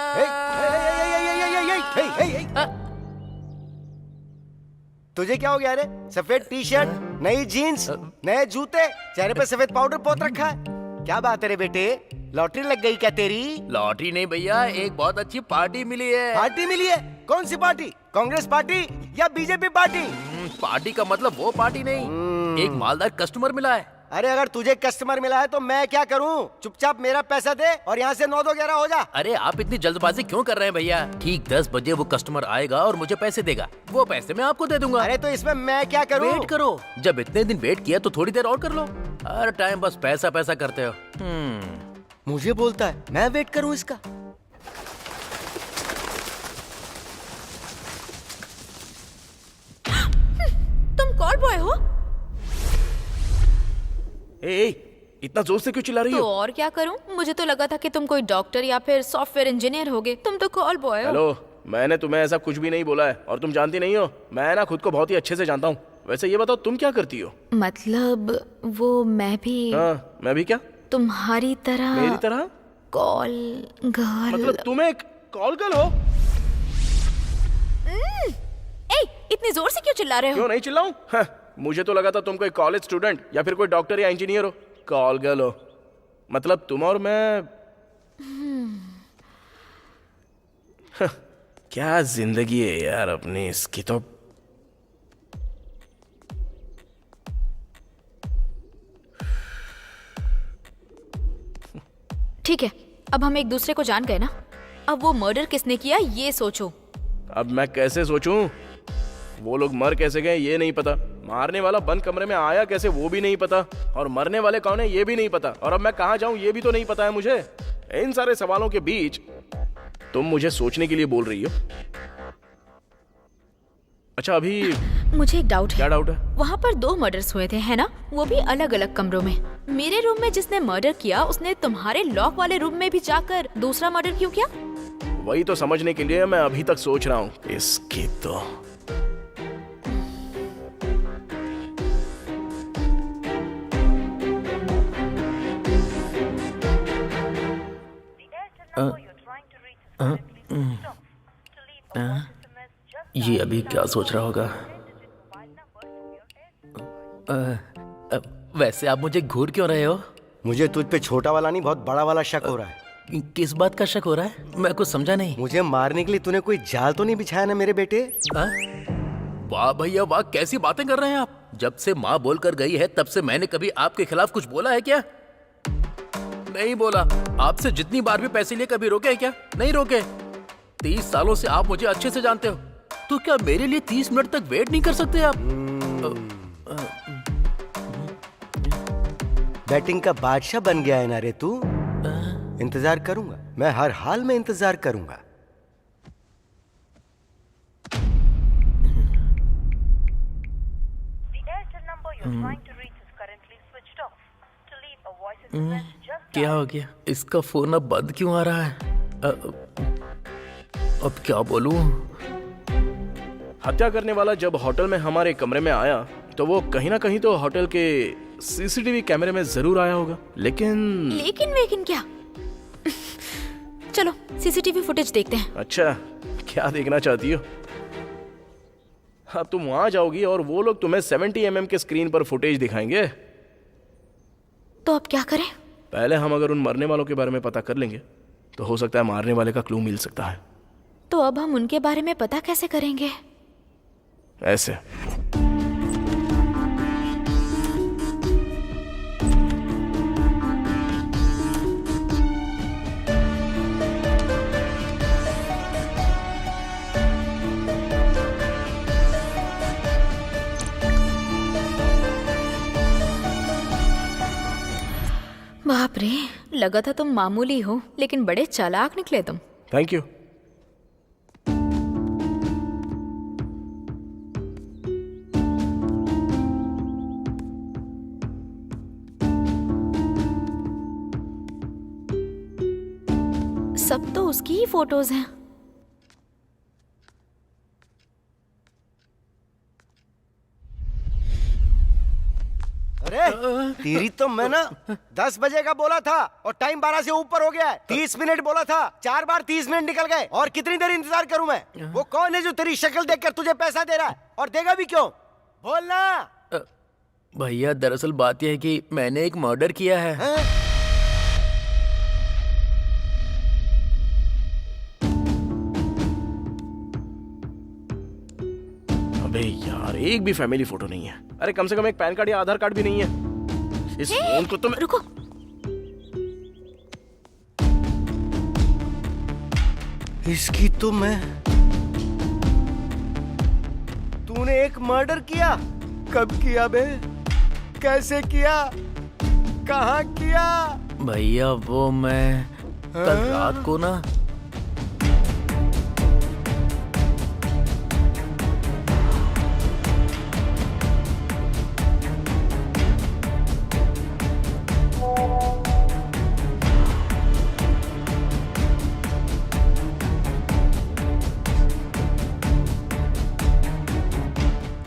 तुझे क्या हो गया रे? सफेद टी शर्ट, नई जीन्स, नए जूते, चेहरे पे सफेद पाउडर पोत रखा है। क्या बात है रे बेटे? लॉटरी लग गई क्या तेरी? लॉटरी नहीं भैया, एक बहुत अच्छी पार्टी मिली है। पार्टी मिली है? कौन सी पार्टी? कांग्रेस पार्टी या बीजेपी पार्टी? पार्टी का मतलब वो पार्टी नहीं, एक मालदार कस्टमर मिला है। अरे अगर तुझे कस्टमर मिला है तो मैं क्या करूं? चुपचाप मेरा पैसा दे और यहाँ से 9-2-11 हो जा। अरे आप इतनी जल्दबाजी क्यों कर रहे हैं भैया? ठीक 10 बजे वो कस्टमर आएगा और मुझे पैसे देगा, वो पैसे मैं आपको दे दूंगा। अरे तो इसमें मैं क्या करूं? वेट करो, जब इतने दिन वेट किया तो थोड़ी देर और कर लो। हर टाइम बस पैसा पैसा करते हो। मुझे बोलता है मैं वेट करूं इसका। तुम कॉल बॉय हो? ए, इतना जोर से क्यों चिल्ला रही तो हो? और क्या करूं? मुझे तो लगा था कि तुम कोई डॉक्टर या फिर सॉफ्टवेयर इंजीनियर होगे। तुम तो कॉल बॉय हो। हेलो, मैंने तुम्हें ऐसा कुछ भी नहीं बोला है और तुम जानती नहीं हो, मैं ना खुद को बहुत ही अच्छे से जानता हूँ। वैसे ये बताओ तुम क्या करती हो? मतलब वो मैं भी। हाँ मैं भी क्या? तुम्हारी तरह। मेरी तरह? Call girl. मतलब तुम एक कॉल गर्ल हो? ए, इतनी जोर से क्यों चिल्ला रहे हो? क्यों नहीं चिल्लाऊं? हाँ, मुझे तो लगा था तुम कोई कॉलेज स्टूडेंट या फिर कोई डॉक्टर या इंजीनियर हो। कॉल गर्ल हो मतलब तुम और मैं। हाँ, क्या जिंदगी है यार अपनी, इसकी तो। ठीक है, अब हम एक दूसरे को जान गए ना। अब वो मर्डर किसने किया ये सोचो। अब मैं कैसे सोचूं? वो लोग मर कैसे गए ये नहीं पता, मारने वाला बंद कमरे में आया कैसे वो भी नहीं पता, और मरने वाले कौन है ये भी नहीं पता, और अब मैं कहाँ जाऊं ये भी तो नहीं पता है मुझे। इन सारे सवालों के बीच तुम मुझे सोचने के लिए बोल रही हो। अच्छा अभी मुझे एक डाउट है। क्या डाउट है? वहाँ पर 2 मर्डर्स हुए थे है ना, वो भी अलग अलग कमरों में। मेरे रूम में जिसने मर्डर किया उसने तुम्हारे लॉक वाले रूम में भी जाकर दूसरा मर्डर क्यों किया? वही तो समझने के लिए मैं अभी तक सोच रहा हूँ। इसकी तो ये अभी क्या सोच रहा होगा? वैसे आप मुझे घूर क्यों रहे हो? मुझे तुझ पे छोटा वाला नहीं बहुत बड़ा वाला शक हो रहा है। किस बात का शक हो रहा है? मैं कुछ समझा नहीं। मुझे मारने के लिए तूने कोई जाल तो नहीं बिछाया ना मेरे बेटे? हाँ? वाह भैया वाह, कैसी बातें कर रहे हैं आप। जब से माँ बोलकर गई है तब से मैंने कभी आपके खिलाफ कुछ बोला है क्या? नहीं बोला। आपसे जितनी बार भी पैसे लिए कभी रोके हैं क्या? नहीं रोके। 30 सालों से आप मुझे अच्छे से जानते हो, तो क्या मेरे लिए 30 मिनट तक वेट नहीं कर सकते आप? बैटिंग का बादशाह बन गया है ना रे तू। इंतजार करूंगा, मैं हर हाल में इंतजार करूंगा। क्या हो गया? इसका फोन अब बंद क्यों आ रहा है? अब क्या बोलूं? हत्या करने वाला जब होटल में हमारे कमरे में आया तो वो कहीं ना कहीं तो होटल के सीसीटीवी कैमरे में जरूर आया होगा, लेकिन क्या? चलो सीसीटीवी फुटेज देखते हैं। अच्छा, क्या देखना चाहती हो? हाँ, तुम वहां जाओगी और वो लोग तुम्हें 70 mm के स्क्रीन पर फुटेज दिखाएंगे। तो अब क्या करें? पहले हम अगर उन मरने वालों के बारे में पता कर लेंगे तो हो सकता है मारने वाले का क्लू मिल सकता है। तो अब हम उनके बारे में पता कैसे करेंगे? ऐसे। बाप रे, लगा था तुम मामूली हो, लेकिन बड़े चालाक निकले तुम। Thank you. सब तो उसकी ही फोटोज हैं। अरे तेरी तो मैं ना 10 बजे का बोला था और टाइम 12 से ऊपर हो गया है। 30 मिनट बोला था, 4 बार 30 मिनट निकल गए। और कितनी देर इंतजार करूं मैं? वो कौन है जो तेरी शक्ल देखकर तुझे पैसा दे रहा है और देगा भी क्यों? बोलना। भैया दरअसल बात यह है कि मैंने एक मर्डर किया है। अबे यार, एक भी फैमिली फोटो नहीं है। अरे कम से कम एक पैन कार्ड या आधार कार्ड भी नहीं है। इस फोन को तुम रुको। इसकी तो मैं। तूने एक मर्डर किया? कब किया बे? कैसे किया? कहाँ किया? भैया वो मैं कल रात को ना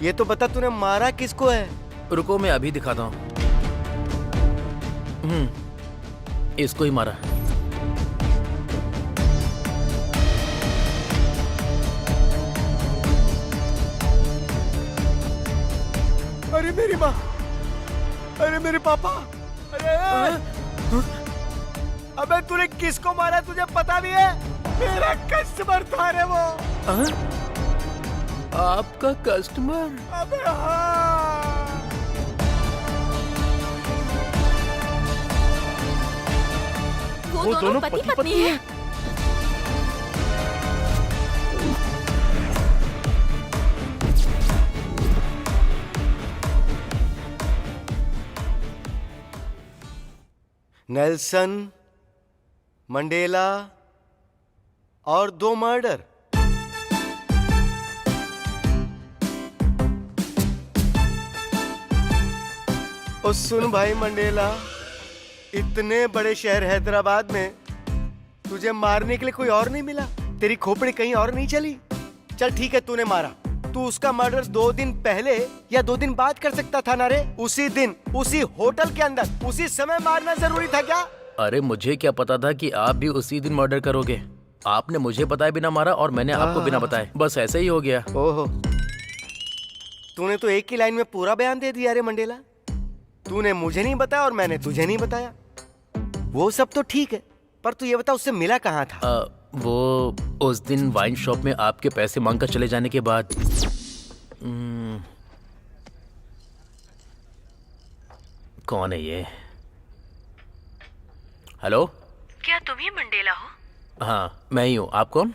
ये तो बता तूने मारा किसको है? रुको मैं अभी दिखाता हूँ। इसको ही मारा। अरे मेरी माँ, अरे मेरे पापा, अरे अबे तूने किसको मारा तुझे पता भी है? मेरा कस्टमर था रे वो। आपका कस्टमर? अबे हाँ। वो दोनों पति पत्नी हैं। नेल्सन मंडेला और 2 मर्डर। और सुन भाई मंडेला, इतने बड़े शहर हैदराबाद में तुझे मारने के लिए कोई और नहीं मिला? तेरी खोपड़ी कहीं और नहीं चली? चल ठीक है, तूने मारा। तू उसका मर्डर 2 दिन पहले या 2 दिन बाद कर सकता था ना रे? उसी दिन, उसी होटल के अंदर, उसी समय मारना जरूरी था क्या? अरे मुझे क्या पता था कि आप भी उसी दिन मर्डर करोगे। आपने मुझे बताए बिना मारा और मैंने आपको बिना बताए, बस ऐसे ही हो गया। ओहो, तूने तो एक ही लाइन में पूरा बयान दे दिया रे मंडेला। तूने मुझे नहीं बताया और मैंने तुझे नहीं बताया। वो सब तो ठीक है, पर तू ये बता उससे मिला कहाँ था? वो उस दिन वाइन शॉप में आपके पैसे मांगकर चले जाने के बाद। कौन है ये? हेलो, क्या तुम ही मंडेला हो? हाँ मैं ही हूँ। आप कौन?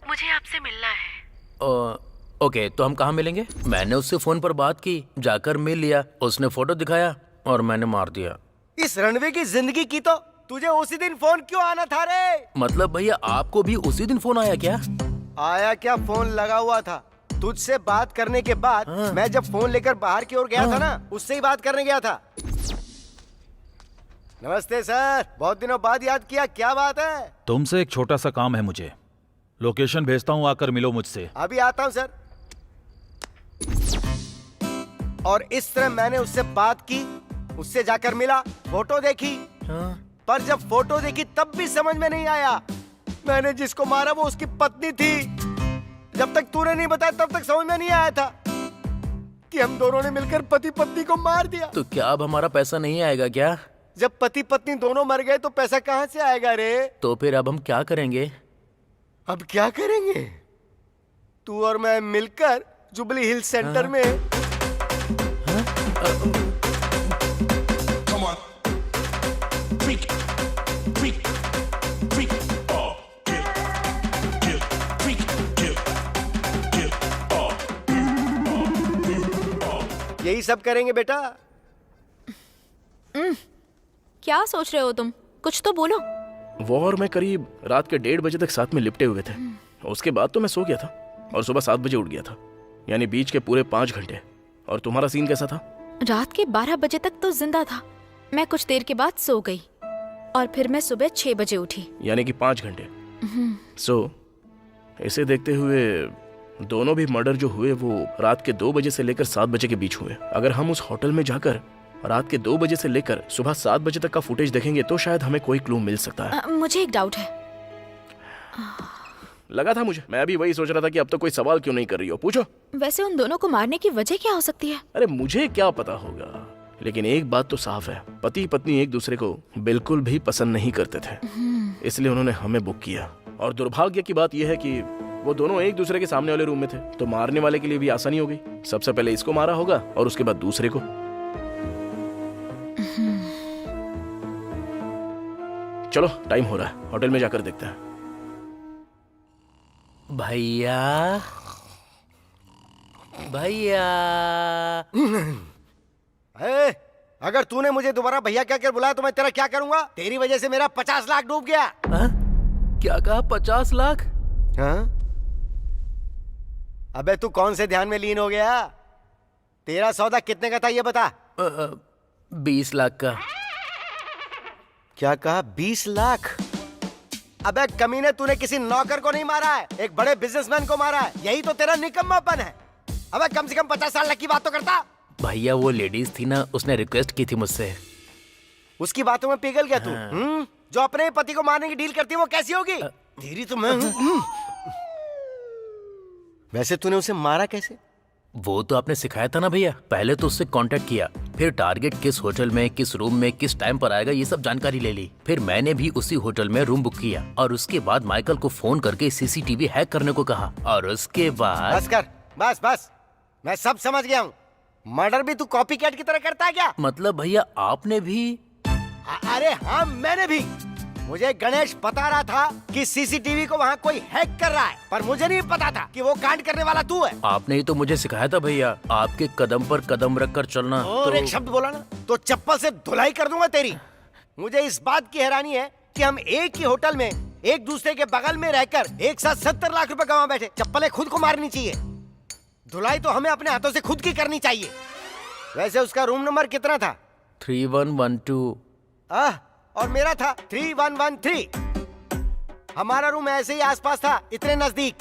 मुझे आपसे मिलना है। ओके, तो हम कहाँ मिलेंगे? मैंने उससे फोन पर बात की, जाकर मिल लिया, उसने फोटो दिखाया और मैंने मार दिया। इस रणवीर की जिंदगी की तो तुझे उसी दिन फोन क्यों आना था रे? मतलब भैया आपको भी उसी दिन फोन आया क्या? आया क्या, फोन लगा हुआ था। तुझसे बात करने के बाद मैं जब फोन लेकर बाहर की ओर गया था ना, उससे ही बात करने गया था। नमस्ते सर, बहुत दिनों बाद याद किया, क्या बात है? तुमसे एक छोटा सा काम है मुझे। लोकेशन भेजता हूँ, आकर मिलो मुझसे। अभी आता हूँ सर। और इस तरह मैंने उससे बात की, उससे जाकर मिला, फोटो देखी। पर जब फोटो देखी तब भी समझ में नहीं आया मैंने जिसको मारा वो उसकी पत्नी थी। जब तक तूने नहीं बताया तब तक समझ में नहीं आया था कि हम दोनों ने मिलकर पति पत्नी को मार दिया। तो क्या अब हमारा पैसा नहीं आएगा क्या? जब पति पत्नी दोनों मर गए तो पैसा कहाँ से आएगा रे? तो फिर अब हम क्या करेंगे? अब क्या करेंगे? तू और मैं मिलकर जुबली हिल सेंटर में यही सब करेंगे बेटा। क्या सोच रहे हो तुम? कुछ तो बोलो। वो और मैं करीब रात के 1:30 बजे तक साथ में लिपटे हुए थे। उसके बाद तो मैं सो गया था और सुबह 7 बजे उठ गया था, यानी बीच के पूरे 5 घंटे। और तुम्हारा सीन कैसा था? रात के 12 बजे तक तो जिंदा था। मैं कुछ देर के बाद सो गई और फिर मैं सुबह 6 बजे उठी, यानी कि 5 घंटे। सो इसे देखते हुए दोनों भी मर्डर जो हुए वो रात के 2 बजे से लेकर 7 बजे के बीच हुए। अगर हम उस होटल में जाकर रात के 2 बजे से लेकर सुबह 7 बजे तक का फुटेज देखेंगे तो शायद हमें कोई क्लू मिल सकता है। मुझे एक डाउट है। लगा था मुझे, मैं अभी वही सोच रहा था कि अब तक कोई सवाल क्यों नहीं कर रही हो, पूछो। वैसे उन दोनों को मारने की वजह क्या हो सकती है? अरे मुझे क्या पता होगा, लेकिन एक बात तो साफ है, पति पत्नी एक दूसरे को बिल्कुल भी पसंद नहीं करते थे, इसलिए उन्होंने हमें बुक किया। और दुर्भाग्य की बात यह है कि वो दोनों एक दूसरे के सामने वाले रूम में थे, तो मारने वाले के लिए भी आसानी हो गई। सबसे पहले इसको मारा होगा और उसके बाद दूसरे को। चलो टाइम हो रहा है, होटल में जाकर देखते हैं। भैया भैया अगर तूने मुझे दोबारा भैया कहकर बुलाया तो मैं तेरा क्या करूंगा? तेरी वजह से मेरा 50 लाख डूब गया। क्या कहा? 50 लाख? हाँ? अबे तू कौन से ध्यान में लीन हो गया? तेरा सौदा कितने का था ये बता। 20 लाख का। क्या कहा? 20 लाख? अबे कमीने, तूने किसी नौकर को नहीं मारा है, एक बड़े बिजनेसमैन को मारा है। यही तो तेरा निकम्मापन है। अबे कम से कम 50 लाख की बात तो करता। भैया वो लेडीज थी ना, उसने रिक्वेस्ट की थी मुझसे। उसकी बातों में पिघल गया तू? जो अपने पति को मारने की डील करती है वो कैसी होगी? तेरी तो मैं वैसे तूने उसे मारा कैसे? वो तो आपने सिखाया था ना भैया। पहले तो उससे कांटेक्ट किया, फिर टारगेट किस होटल में, किस रूम में, किस टाइम पर आएगा, ये सब जानकारी ले ली। फिर मैंने भी उसी होटल में रूम बुक किया और उसके बाद माइकल को फोन करके सीसीटीवी हैक करने को कहा। और उसके बाद बस कर, बस बस, मैं सब समझ गया हूँ। मर्डर भी तू कॉपी कैट की तरह करता है क्या? मतलब भैया आपने भी? अरे हाँ, मैंने भी। मुझे गणेश बता रहा था कि सीसीटीवी को वहाँ कोई हैक कर रहा है, पर मुझे नहीं पता था कि वो कांड करने वाला तू है। आपने ही तो मुझे सिखाया था भैया, आपके कदम पर कदम रखकर चलना। और तो... एक शब्द बोला ना तो चप्पल से धुलाई कर दूंगा तेरी। मुझे इस बात की हैरानी है कि हम एक ही होटल में एक दूसरे के बगल में रहकर एक साथ 70 लाख रुपए कमा बैठे। चप्पलें खुद को मारनी चाहिए, धुलाई तो हमें अपने हाथों से खुद की करनी चाहिए। वैसे उसका रूम नंबर कितना था? 3112। और मेरा था 3113। हमारा रूम ऐसे ही आसपास था, इतने नजदीक।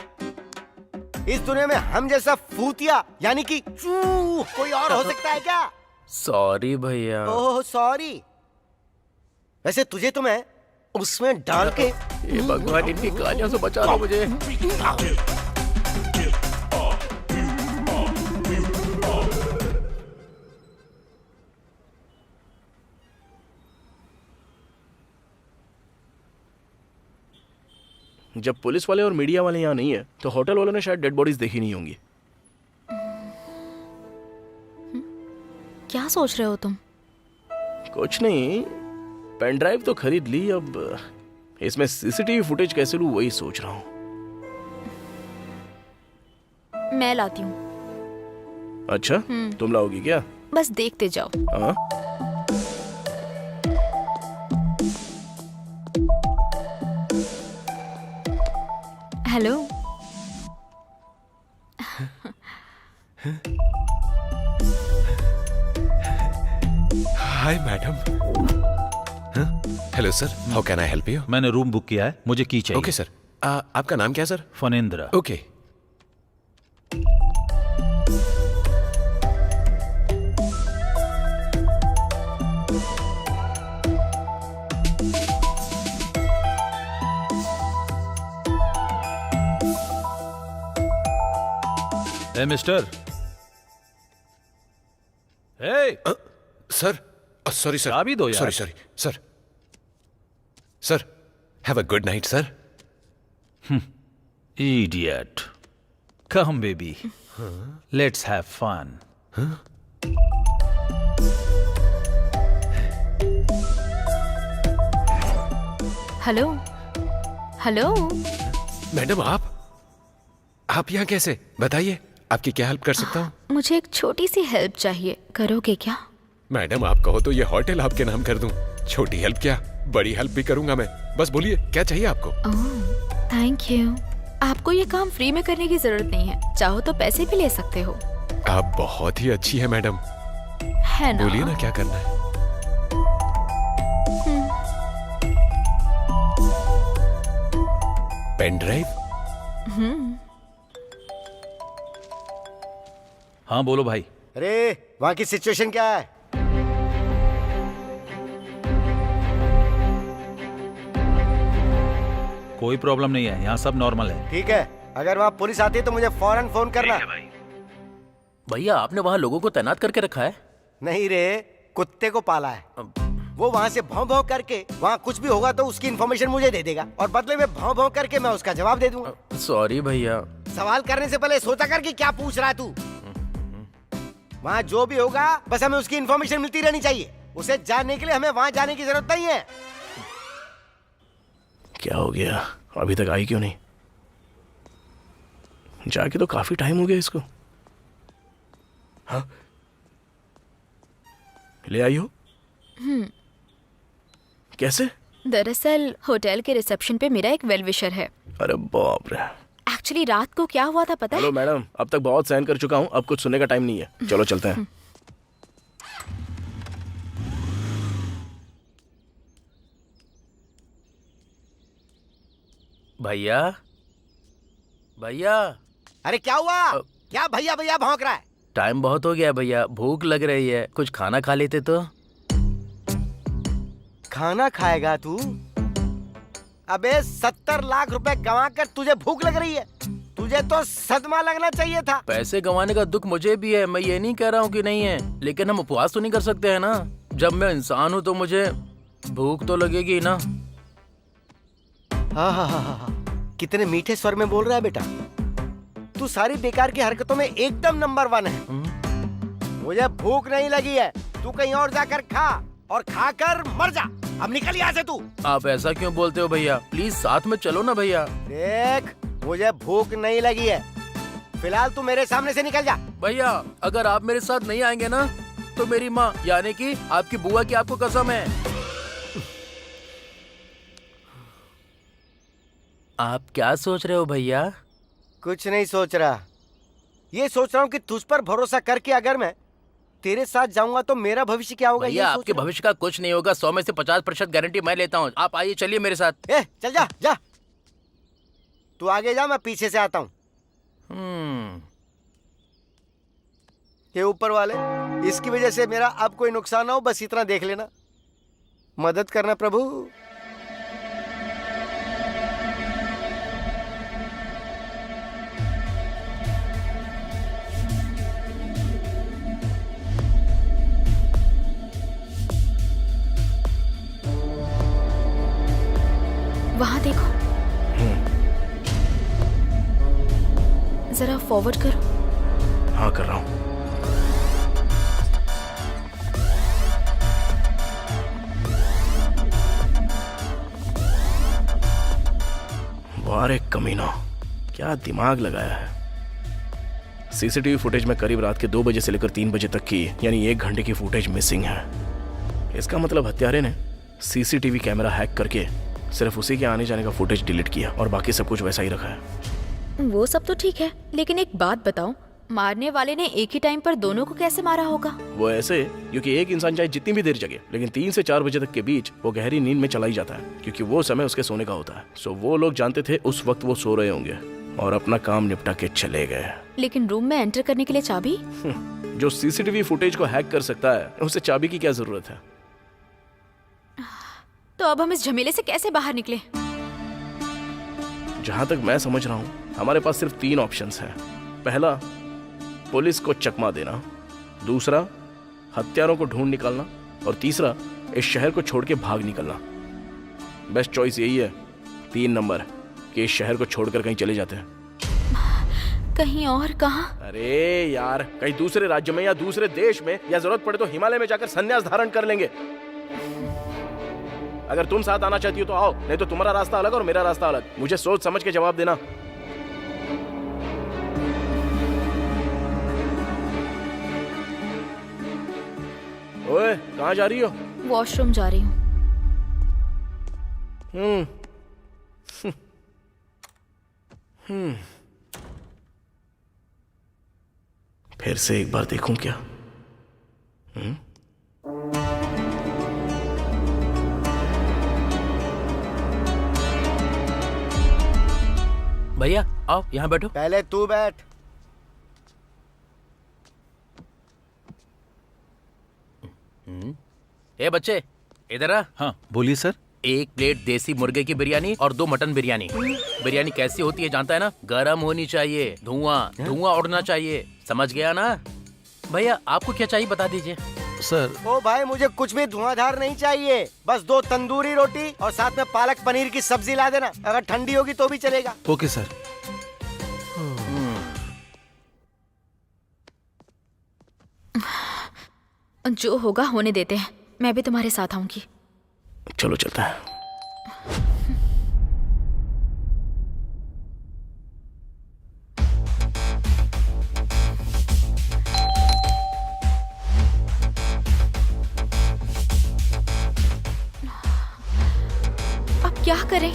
इस दुनिया में हम जैसा फूतिया यानी कि कोई और हो सकता है क्या? सॉरी भैया। Oh sorry. वैसे तुझे तो मैं उसमें डाल के ये भगवान इनकी गालियों से बचा लो मुझे। जब पुलिस वाले और मीडिया वाले यहाँ नहीं है तो होटल वालों ने शायद डेड बॉडीज देखी नहीं होंगी। क्या सोच रहे हो तुम? कुछ नहीं, पेन ड्राइव तो खरीद ली, अब इसमें सीसीटीवी फुटेज कैसे लूं वही सोच रहा हूँ। मैं लाती हूँ। अच्छा, तुम लाओगी क्या? बस देखते जाओ। हाँ? Hello. Hi madam. Hello sir, how can I help you? मैंने रूम बुक किया है, मुझे की चाहिए। Okay sir. आपका नाम क्या सर? फनेंद्र। ओके। ए मिस्टर, ए सर, सॉरी सर, चाबी दो यार। Sorry sorry sir. Sir, have a good night sir. Idiot. Come baby, let's have fun. Hello. Hello. Madam आप यहाँ कैसे? बताइए, आपकी क्या हेल्प कर सकता हूँ? मुझे एक छोटी सी हेल्प चाहिए, करोगे क्या? मैडम आप कहो तो ये होटल आपके नाम कर दूं। छोटी हेल्प क्या, बड़ी हेल्प भी करूंगा मैं। बस बोलिए क्या चाहिए आपको? ओह, थैंक यू। आपको ये काम फ्री में करने की जरूरत नहीं है, चाहो तो पैसे भी ले सकते हो। आप बहुत ही अच्छी है मैडम। है ना? बोलिए ना क्या करना है। Pen drive? हाँ बोलो भाई। अरे वहाँ की सिचुएशन क्या है? कोई प्रॉब्लम नहीं है, यहाँ सब नॉर्मल है। ठीक है, अगर वहाँ पुलिस आती है तो मुझे फौरन फोन करना। भैया आपने वहाँ लोगों को तैनात करके रखा है? नहीं रे, कुत्ते को पाला है। वो वहाँ से भौं भौं करके वहाँ कुछ भी होगा तो उसकी इन्फॉर्मेशन मुझे दे देगा और बदले में भौं भौं करके मैं उसका जवाब दे दूंगा। सॉरी भैया। सवाल करने से पहले सोचा कर कि क्या पूछ रहा है तू। वहाँ जो भी होगा बस हमें उसकी इन्फॉर्मेशन मिलती रहनी चाहिए। उसे जानने के लिए हमें वहाँ जाने की जरूरत नहीं है। क्या हो गया, अभी तक आई क्यों नहीं? जाके तो काफी टाइम हो गया इसको। हाँ, ले आई हो? कैसे? दरअसल होटल के रिसेप्शन पे मेरा एक वेल विशर है। अरे बाप रे। एक्चुअली रात को क्या हुआ था पता है? हेलो मैडम, अब तक बहुत सहन कर चुका हूँ, अब कुछ सुनने का टाइम नहीं है। चलो चलते हैं। भैया भैया। अरे क्या हुआ? क्या भैया भैया भौंक रहा है? टाइम बहुत हो गया भैया, भूख लग रही है, कुछ खाना खा लेते तो। खाना खाएगा तू? अबे 70 लाख रुपए गंवा कर तुझे भूख लग रही है? तुझे तो सदमा लगना चाहिए था। पैसे गंवाने का दुख मुझे भी है, मैं ये नहीं कह रहा हूँ कि नहीं है, लेकिन हम उपवास तो नहीं कर सकते हैं ना। जब मैं इंसान हूँ तो मुझे भूख तो लगेगी ना। हाँ, कितने मीठे स्वर में बोल रहा है बेटा। तू सारी बेकार की हरकतों में एकदम नंबर 1 है। मुझे भूख नहीं लगी है, तू कहीं और जाकर खा और खाकर मर जा। अब निकल यहाँ से तू। आप ऐसा क्यों बोलते हो भैया, प्लीज साथ में चलो ना भैया। देख, मुझे भूख नहीं लगी है, फिलहाल तू मेरे सामने से निकल जा। भैया अगर आप मेरे साथ नहीं आएंगे ना तो मेरी माँ यानी कि आपकी बुआ की आपको कसम है। आप क्या सोच रहे हो भैया? कुछ नहीं सोच रहा, ये सोच रहा हूँ कि तुझ पर भरोसा करके अगर मैं तेरे साथ जाऊंगा तो मेरा भविष्य क्या होगा। भैया आपके भविष्य का कुछ नहीं होगा, 100 में से 50% गारंटी मैं लेता हूँ। आप आइए, चलिए मेरे साथ। चल जा जा, तू आगे जा, मैं पीछे से आता हूँ। ये ऊपर वाले, इसकी वजह से मेरा अब कोई नुकसान ना हो, बस इतना देख लेना। मदद करना प्रभु। फॉरवर्ड करो। हाँ कर रहा हूँ। वाह रे कमीना, क्या दिमाग लगाया है। सीसीटीवी फुटेज में करीब रात के 2 बजे से लेकर 3 बजे तक की यानी 1 घंटे की फुटेज मिसिंग है। इसका मतलब हत्यारे ने सीसीटीवी कैमरा हैक करके सिर्फ उसी के आने जाने का फुटेज डिलीट किया और बाकी सब कुछ वैसा ही रखा है। वो सब तो ठीक है, लेकिन एक बात बताओ, मारने वाले ने एक ही टाइम पर दोनों को कैसे मारा होगा? वो ऐसे क्योंकि एक इंसान चाहे जितनी भी देर जगे लेकिन 3 से 4 बजे तक के बीच वो गहरी नींद में चला ही जाता है, क्योंकि वो समय उसके सोने का होता है। सो वो लोग जानते थे उस वक्त वो सो रहे होंगे और अपना काम निपटा के चले गए। लेकिन रूम में एंटर करने के लिए चाबी? जो सीसीटीवी फुटेज को हैक कर सकता है उसे चाबी की क्या जरूरत है? तो अब हम इस झमेले से कैसे बाहर निकले? जहां तक मैं समझ रहा हूं हमारे पास सिर्फ 3 ऑप्शंस हैं। पहला, पुलिस को चकमा देना। दूसरा, हत्यारों को ढूंढ निकालना। और तीसरा, इस शहर को छोड़ के भाग निकलना। बेस्ट चॉइस यही है, 3 नंबर, कि इस शहर को छोड़कर कहीं चले जाते हैं। कहीं और? कहाँ? अरे यार, कहीं दूसरे राज्य में या दूसरे देश में, या जरूरत पड़े तो हिमालय में जाकर संन्यास धारण कर लेंगे। अगर तुम साथ आना चाहती हो तो आओ, नहीं तो तुम्हारा रास्ता अलग और मेरा रास्ता अलग। मुझे सोच समझ के जवाब देना। ओए, कहाँ जा रही हो? वॉशरूम जा रही हूँ। फिर से एक बार देखूं क्या? भैया आओ यहाँ बैठो। पहले तू बैठ। ए बच्चे, इधर आ। हाँ बोलिए सर। 1 प्लेट देसी मुर्गे की बिरयानी और 2 मटन बिरयानी। बिरयानी कैसी होती है जानता है ना? गरम होनी चाहिए, धुआं उड़ना चाहिए, समझ गया ना? भैया आपको क्या चाहिए बता दीजिए। सर ओ भाई, मुझे कुछ भी धुआंधार नहीं चाहिए, बस 2 तंदूरी रोटी और साथ में पालक पनीर की सब्जी ला देना। अगर ठंडी होगी तो भी चलेगा। Okay sir. जो होगा होने देते हैं, मैं भी तुम्हारे साथ आऊंगी। चलो चलता है। अब क्या करें?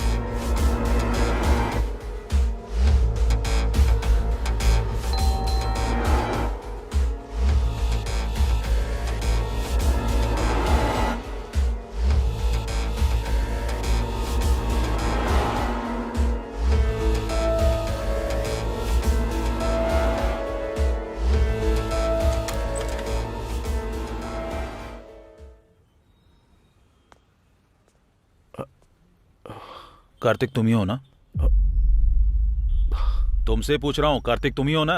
कार्तिक तुम ही हो ना? तुमसे पूछ रहा हूँ, कार्तिक तुम ही हो ना?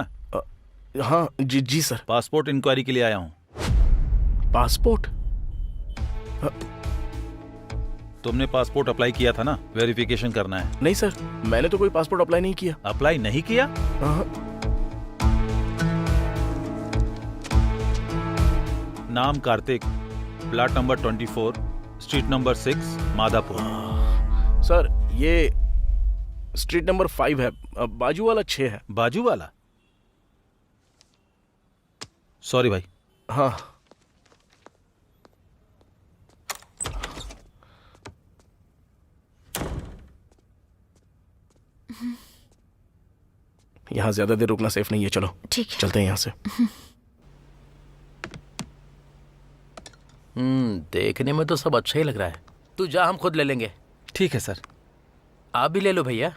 हाँ जी सर। पासपोर्ट इंक्वायरी के लिए आया हूँ। पासपोर्ट? तुमने पासपोर्ट अप्लाई किया था ना, वेरिफिकेशन करना है। नहीं सर, मैंने तो कोई पासपोर्ट अप्लाई नहीं किया। अप्लाई नहीं किया? नाम Kartik, plot number 24, street number 6, Madhapur. Sir ये स्ट्रीट नंबर 5 है, बाजू वाला 6 है। बाजू वाला? सॉरी भाई। हाँ यहाँ ज्यादा देर रुकना सेफ नहीं है। चलो ठीक है, चलते हैं यहाँ से। देखने में तो सब अच्छा ही लग रहा है। तू जा, हम खुद ले लेंगे। ठीक है सर। आप भी ले लो भैया।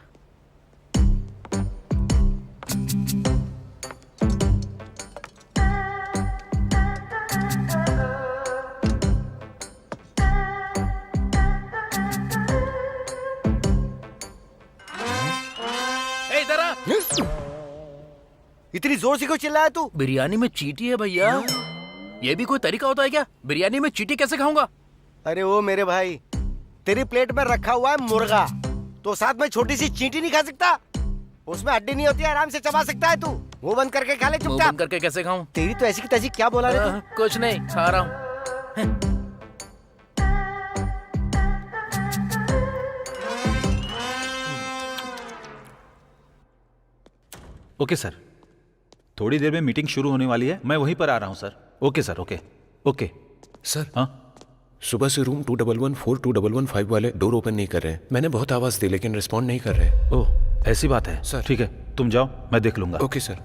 इधर आ। इतनी जोर से क्यों चिल्लाया तू? बिरयानी में चींटी है भैया। ये भी कोई तरीका होता है क्या? बिरयानी में चींटी कैसे खाऊंगा? अरे वो मेरे भाई, तेरी प्लेट में रखा हुआ है मुर्गा, तो साथ में छोटी सी चींटी नहीं खा सकता? उसमें हड्डी नहीं होती है, आराम से चबा सकता है तू। मुंह बंद करके खा ले मुंह चुपचाप। बंद करके कैसे खाऊं? तेरी तो ऐसी की तैसी क्या बोला रहे तू? कुछ नहीं, खा रहा हूँ। ओके सर, थोड़ी देर में मीटिंग शुरू होने वाली है, मैं वहीं पर आ रहा हूँ sir. Okay sir, okay okay. Sir हाँ सुबह से रूम 2114 2115 वाले डोर ओपन नहीं कर रहे हैं। मैंने बहुत आवाज दी लेकिन रिस्पॉन्ड नहीं कर रहे। ओह ऐसी बात है सर। ठीक है, तुम जाओ, मैं देख लूंगा। Okay sir.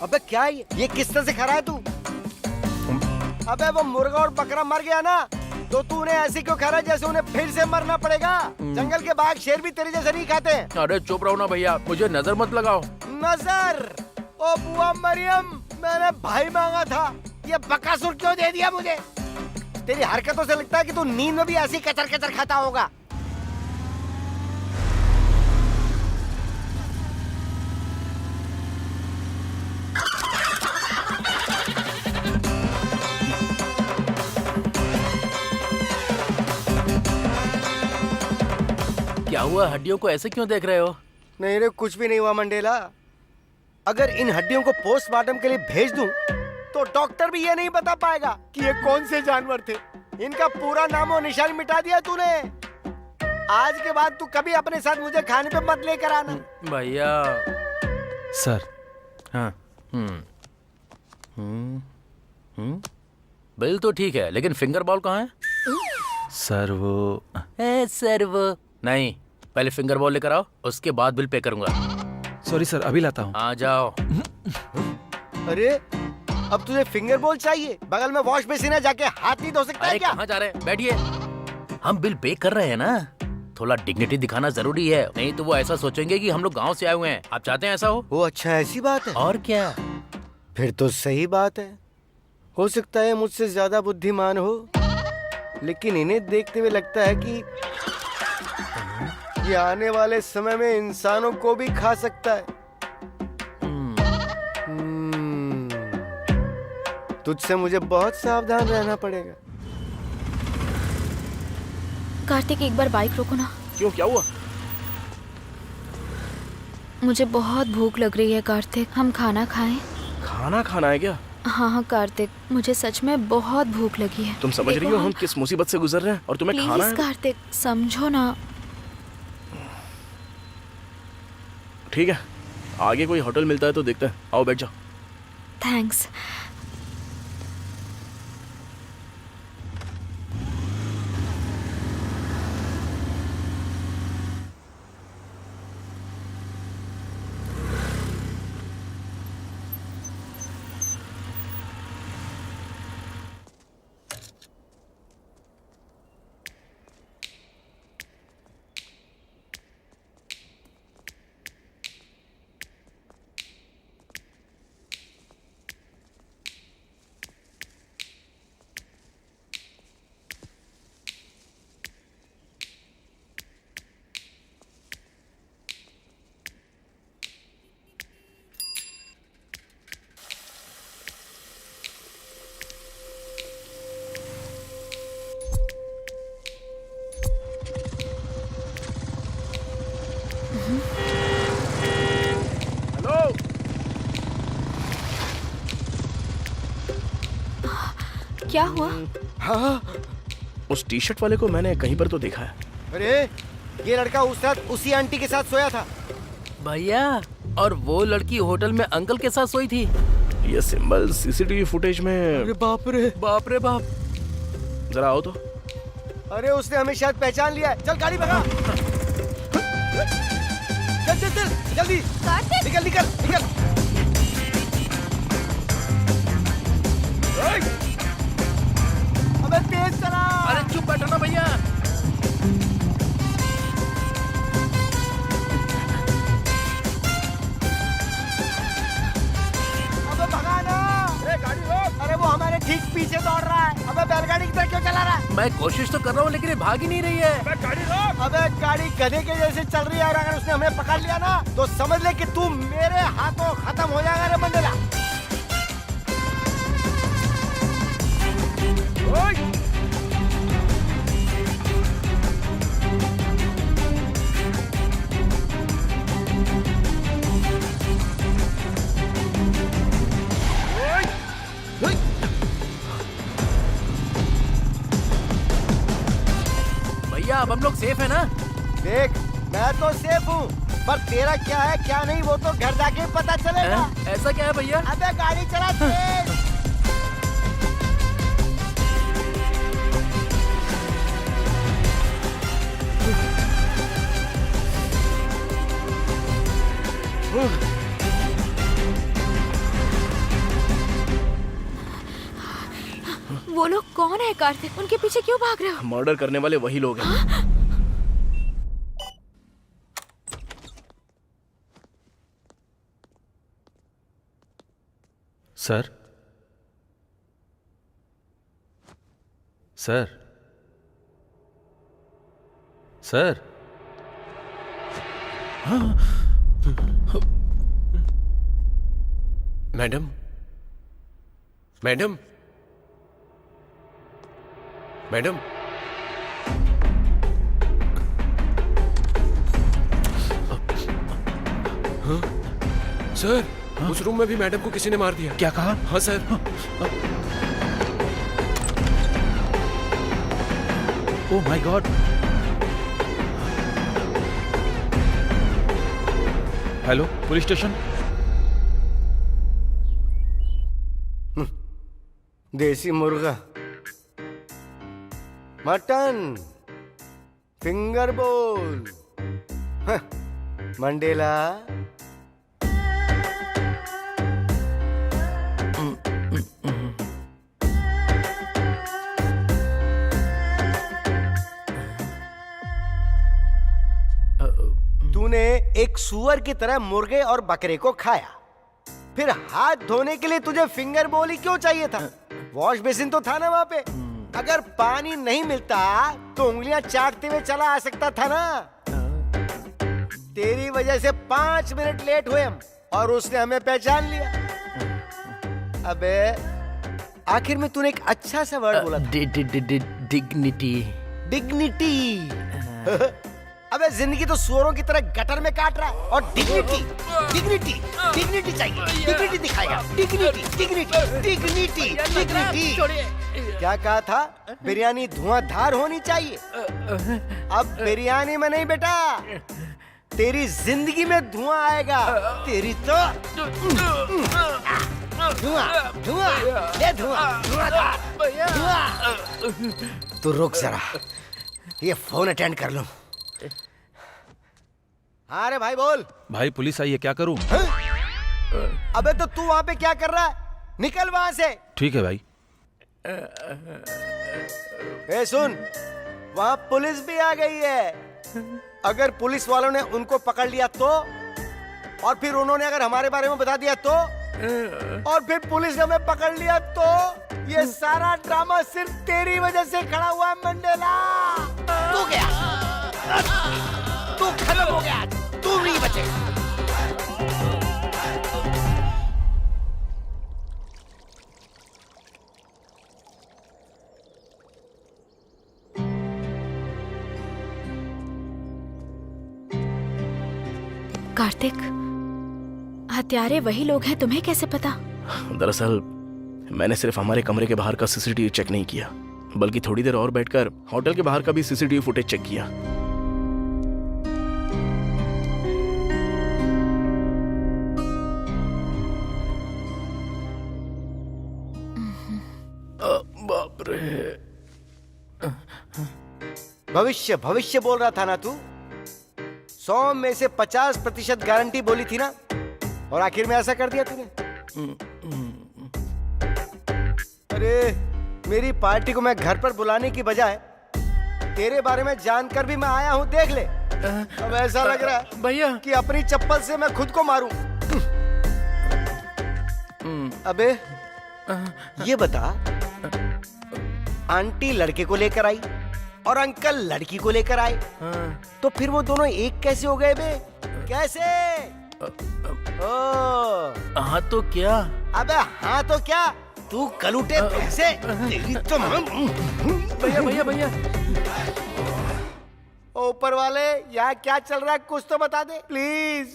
अबे क्या है ये किस तरह से खा रहा है तू? अबे वो मुर्गा और बकरा मर गया ना, तो तू उन्हें ऐसे क्यों खा रहा है जैसे उन्हें फिर से मरना पड़ेगा? जंगल के बाघ शेर भी तेरे जैसे नहीं खाते हैं। अरे चुप रहो ना भैया, मुझे नजर मत लगाओ। नजर? ओ बुआ मरियम, मैंने भाई मांगा था, ये बकासुर क्यों दे दिया मुझे? तेरी हरकतों से लगता है कि तू नींद में भी ऐसे ही कचर कचर खाता होगा। क्या हुआ, हड्डियों को ऐसे क्यों देख रहे हो? नहीं रे, कुछ भी नहीं हुआ मंडेला। अगर इन हड्डियों को पोस्टमार्टम के लिए भेज दूं, तो डॉक्टर भी ये नहीं बता पाएगा कि ये कौन से जानवर थे। इनका पूरा नाम और निशान मिटा दिया तूने। आज के बाद तू कभी अपने साथ मुझे खाने पे मत लेकर आना। भैया। सर। हाँ। बिल तो ठीक है, लेकिन फिंगर बॉल कहाँ है? सर वो सर वो नहीं, पहले फिंगर बॉल लेकर आओ, उसके बाद बिल पे करूंगा। सॉरी सर, अभी लाता हूँ। आ जाओ। अरे अब तुझे फिंगर बॉल चाहिए? बगल में वॉश बेसिन है, जाके हाथ नहीं धो सकता है अरे क्या? कहाँ जा रहे हैं? बैठिए। हम बिल पे कर रहे हैं ना, थोड़ा डिग्निटी दिखाना जरूरी है, नहीं तो वो ऐसा सोचेंगे कि हम लोग गांव से आए हुए हैं। आप चाहते हैं ऐसा हो? वो अच्छा, ऐसी बात है? और क्या। फिर तो सही बात है। हो सकता है मुझसे ज्यादा बुद्धिमान हो, लेकिन इन्हें देखते हुए लगता है कि ये आने वाले समय में इंसानों को भी खा सकता है। तुझसे मुझे बहुत सावधान रहना पड़ेगा। कार्तिक एक बार बाइक रोको ना। क्यों, क्या हुआ? मुझे बहुत भूख लग रही है कार्तिक, हम खाना खाएं? खाना खाना है क्या? हाँ हाँ कार्तिक, मुझे सच में बहुत भूख लगी है। तुम समझ रही हो हम किस मुसीबत से गुजर रहे हैं और तुम्हें खाना प्लीज है? कार्तिक समझो ना। ठीक है, आगे कोई होटल मिलता है तो देखते हैं। आओ बैठ जाओ। थैंक्स। हेलो। क्या हुआ? हाँ, उस टी शर्ट वाले को मैंने कहीं पर तो देखा है। अरे ये लड़का उस रात उसी आंटी के साथ सोया था। भैया, और वो लड़की होटल में अंकल के साथ सोई थी। ये सिंबल सीसीटीवी फुटेज में। अरे बाप रे, बाप रे बाप। जरा आओ तो। अरे उसने हमें शायद पहचान लिया है। चल गाड़ी भगा। चल चल चल जल्दी, निकल निकल निकल। अबे तेज चला। अरे चुप बैठो ना भैया। अबे भगा ना। गाड़ी रोक। अरे वो हमारे ठीक पीछे दौड़ रहा है। अबे बैलगाड़ी की तरह क्यों चला रहा है? मैं कोशिश तो कर रहा हूँ लेकिन ये भाग ही नहीं रही है। अबे गाड़ी रोक। अबे गाड़ी गधे के जैसे चल रही है और अगर उसने हमें पकड़ लिया ना तो समझ ले कि तू मेरे हाथों खत्म हो जाएगा रे मंडेला। भैया अब हम लोग सेफ है ना? देख, मैं तो सेफ हूँ, पर तेरा क्या है क्या नहीं वो तो घर जाके पता चलेगा। ऐसा क्या है भैया? अबे गाड़ी चला तेज। वो लोग कौन है कार्तिक? उनके पीछे क्यों भाग रहे हो? मर्डर करने वाले वही लोग हैं। Sir, sir, sir, madam, madam, madam, हाँ? सर, उस रूम में भी मैडम को किसी ने मार दिया। क्या कहा? हाँ sir. Oh my God. Hello, police station. देसी मुर्गा, मटन, फिंगर बोल, मंडेला। तूने एक सुअर की तरह मुर्गे और बकरे को खाया, फिर हाथ धोने के लिए तुझे फिंगर बोल ही क्यों चाहिए था? वॉश बेसिन तो था ना वहां पे। अगर पानी नहीं मिलता तो उंगलियां चाटते हुए चला आ सकता था ना। तेरी वजह से 5 मिनट लेट हुए हम और उसने हमें पहचान लिया। अबे आखिर में तूने एक अच्छा सा वर्ड बोला था, डिग्निटी। डिग्निटी। अबे जिंदगी तो सुअरों की तरह गटर में काट रहा है, और डिग्निटी, डिग्निटी, डिग्निटी चाहिए। डिग्निटी दिखाएगा। Dignity, dignity, dignity, dignity. क्या कहा था? बिरयानी धुआंधार होनी चाहिए। अब बिरयानी में नहीं बेटा, तेरी जिंदगी में धुआं आएगा। तेरी तो धुआं, धुआं, ले धुआं, धुआं। तू रुक जरा, ये फोन अटेंड कर लूं। हाँ रे भाई बोल। भाई पुलिस आई है, क्या करूं? अबे तो तू वहां पे क्या कर रहा है? निकल वहां से। ठीक है भाई। ए सुन, वहां पुलिस भी आ गई है। अगर पुलिस वालों ने उनको पकड़ लिया तो, और फिर उन्होंने अगर हमारे बारे में बता दिया तो, और फिर पुलिस ने हमें पकड़ लिया तो, ये सारा ड्रामा सिर्फ तेरी वजह से खड़ा हुआ है मंडेला। तू गया, तू खत्म हो गया, तू नहीं बचे। कार्तिक, हत्यारे वही लोग हैं, तुम्हें कैसे पता? दरअसल मैंने सिर्फ हमारे कमरे के बाहर का सीसीटीवी चेक नहीं किया, बल्कि थोड़ी देर और बैठकर होटल के बाहर का भी सीसीटीवी फुटेज चेक किया। बाप रे। भविष्य भविष्य बोल रहा था ना तू? 100 में से 50% गारंटी बोली थी ना, और आखिर में ऐसा कर दिया तूने। अरे मेरी पार्टी को मैं घर पर बुलाने की बजाय तेरे बारे में जानकर भी मैं आया हूं, देख ले। अब ऐसा लग रहा है भैया कि अपनी चप्पल से मैं खुद को मारूं। अबे ये बता, आंटी लड़के को लेकर आई और अंकल लड़की को लेकर आए, तो फिर वो दोनों एक कैसे हो गए बे? कैसे? हाँ तो क्या? अबे हाँ तो क्या? तू कलूटे पैसे, तेरी तो भैया भैया भैया ऊपर वाले यहाँ क्या चल रहा है कुछ तो बता दे प्लीज।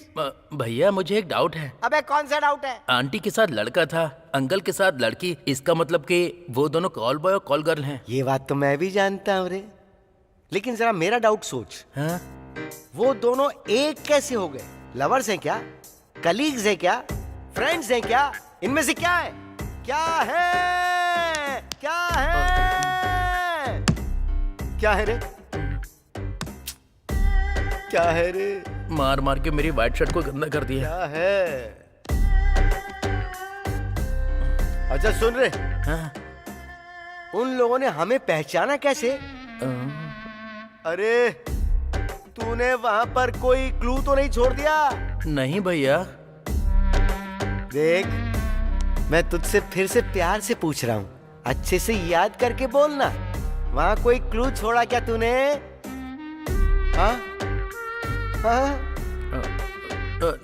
भैया मुझे एक डाउट है। अबे कौन सा डाउट है? आंटी के साथ लड़का था, अंकल के साथ लड़की, इसका मतलब कि वो दोनों कॉल बॉय और कॉल गर्ल हैं। ये बात तो मैं भी जानता हूँ रे, लेकिन जरा मेरा डाउट सोच। हाँ? वो दोनों एक कैसे हो गए? लवर्स हैं क्या? कलीग्स हैं क्या? फ्रेंड्स हैं क्या? इनमें से क्या है? क्या है? क्या है? क्या है रे? क्या है रे? मार मार के मेरी व्हाइट शर्ट को गंदा कर दिया। क्या है? अच्छा सुन रे, हाँ? उन लोगों ने हमें पहचाना कैसे? अरे तूने वहां पर कोई क्लू तो नहीं छोड़ दिया? नहीं भैया। देख, मैं तुझसे फिर से प्यार से पूछ रहा हूँ, अच्छे से याद करके बोलना। वहां कोई क्लू छोड़ा क्या तूने? हाँ? हाँ?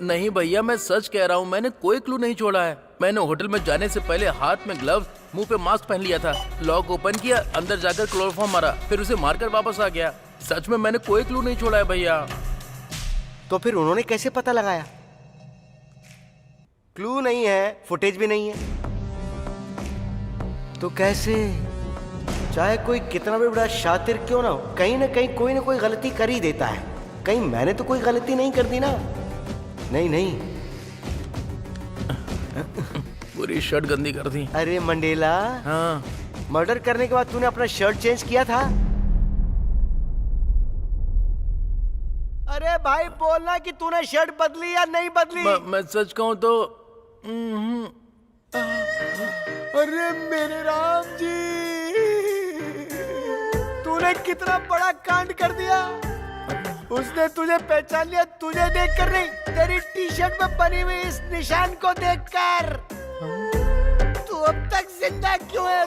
नहीं भैया, मैं सच कह रहा हूँ, मैंने कोई क्लू नहीं छोड़ा है। मैंने होटल में जाने से पहले हाथ में ग्लव्स, मुंह पे मास्क पहन लिया था, लॉक ओपन किया, अंदर जाकर क्लोरोफॉर्म मारा, फिर उसे मारकर वापस आ गया। सच में मैंने कोई क्लू नहीं छोड़ा है भैया। तो फिर उन्होंने कैसे पता लगाया? क्लू नहीं है, फुटेज भी नहीं है, तो कैसे? चाहे कोई कितना भी बड़ा शातिर क्यों ना हो, कहीं ना कहीं कोई ना कोई गलती कर ही देता है। कहीं मैंने तो कोई गलती नहीं कर दी ना? नहीं नहीं। पूरी शर्ट गंदी कर दी। अरे मंडेला, हाँ? मर्डर करने के बाद तूने अपना शर्ट चेंज किया था? अरे भाई बोलना कि तूने शर्ट बदली या नहीं बदली। मैं सच कहूँ तो अरे मेरे राम जी, तूने कितना बड़ा कांड कर दिया। उसने तुझे पहचान लिया, तुझे देखकर नहीं, तेरी टी शर्ट में बनी हुई इस निशान को देखकर। तू अब तक जिंदा क्यों है?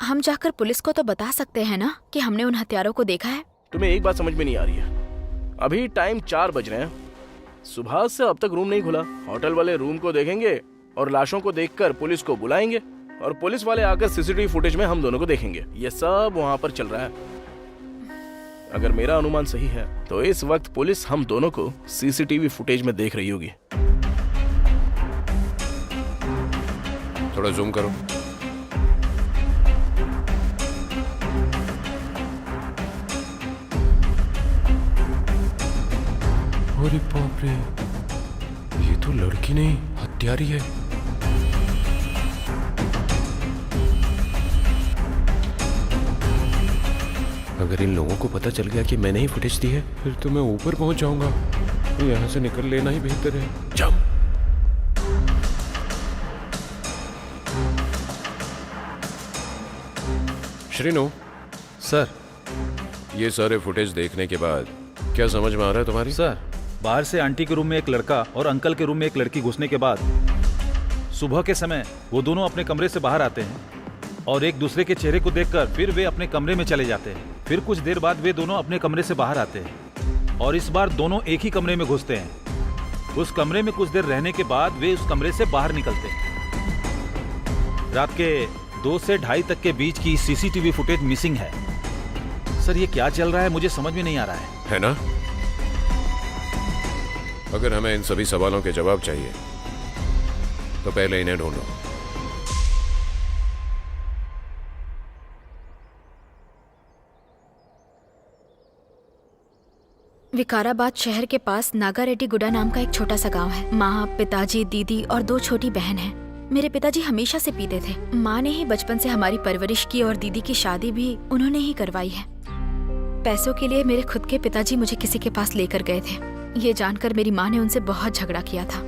हम जाकर पुलिस को तो बता सकते हैं ना कि हमने उन हत्यारों को देखा है। तुम्हें एक बात समझ में नहीं आ रही है? अभी टाइम 4 बज रहे हैं, सुबह से अब तक रूम नहीं खुला। होटल वाले रूम को देखेंगे और लाशों को देखकर पुलिस को बुलाएंगे और पुलिस वाले आकर सीसीटीवी फुटेज में हम दोनों को देखेंगे। ये सब वहाँ पर चल रहा है। अगर मेरा अनुमान सही है तो इस वक्त पुलिस हम दोनों को सीसीटीवी फुटेज में देख रही होगी। थोड़ा जूम करो। अरे बाप रे, ये तो लड़की नहीं हत्यारी है। अगर इन लोगों को पता चल गया कि मैंने ही फुटेज दी है, फिर तो मैं ऊपर पहुंच जाऊंगा। यहाँ से निकल लेना ही बेहतर है। जाओ। श्रीनु सर। ये सारे फुटेज देखने के बाद क्या समझ में आ रहा है तुम्हारी? सर, बाहर से आंटी के रूम में एक लड़का और अंकल के रूम में एक लड़की घुसने के बाद सुबह के समय वो दोनों अपने कमरे से बाहर आते हैं और एक दूसरे के चेहरे को देखकर फिर वे अपने कमरे में चले जाते हैं। फिर कुछ देर बाद वे दोनों अपने कमरे से बाहर आते हैं और इस बार दोनों एक ही कमरे में घुसते हैं। उस कमरे में कुछ देर रहने के बाद वे उस कमरे से बाहर निकलते हैं। रात के 2 से 2:30 तक के बीच की सीसीटीवी फुटेज मिसिंग है। सर, ये क्या चल रहा है मुझे समझ में नहीं आ रहा है ना? अगर हमें इन सभी सवालों के जवाब चाहिए तो पहले इन्हें ढूंढो। विकाराबाद शहर के पास नागारेड्डी गुडा नाम का एक छोटा सा गांव है। माँ, पिताजी, दीदी और 2 छोटी बहन हैं। मेरे पिताजी हमेशा से पीते थे। माँ ने ही बचपन से हमारी परवरिश की और दीदी की शादी भी उन्होंने ही करवाई है। पैसों के लिए मेरे खुद के पिताजी मुझे किसी के पास लेकर गए थे। ये जानकर मेरी माँ ने उनसे बहुत झगड़ा किया था।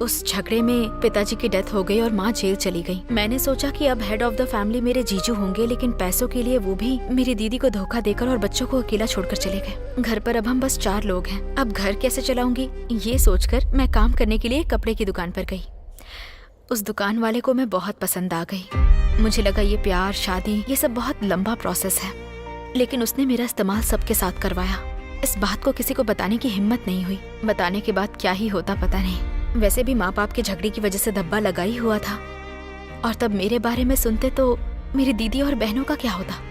उस झगड़े में पिताजी की डेथ हो गई और माँ जेल चली गई। मैंने सोचा कि अब हेड ऑफ द फैमिली मेरे जीजू होंगे, लेकिन पैसों के लिए वो भी मेरी दीदी को धोखा देकर और बच्चों को अकेला छोड़कर चले गए। घर पर अब हम बस 4 लोग हैं। अब घर कैसे चलाऊंगी, ये सोचकर मैं काम करने के लिए कपड़े की दुकान पर गई। उस दुकान वाले को मैं बहुत पसंद आ गई। मुझे लगा ये प्यार, शादी, ये सब बहुत लंबा प्रोसेस है, लेकिन उसने मेरा इस्तेमाल सबके साथ करवाया। इस बात को किसी को बताने की हिम्मत नहीं हुई। बताने के बाद क्या ही होता पता नहीं। वैसे भी माँ बाप के झगड़े की वजह से धब्बा लगा ही हुआ था, और तब मेरे बारे में सुनते तो मेरी दीदी और बहनों का क्या होता।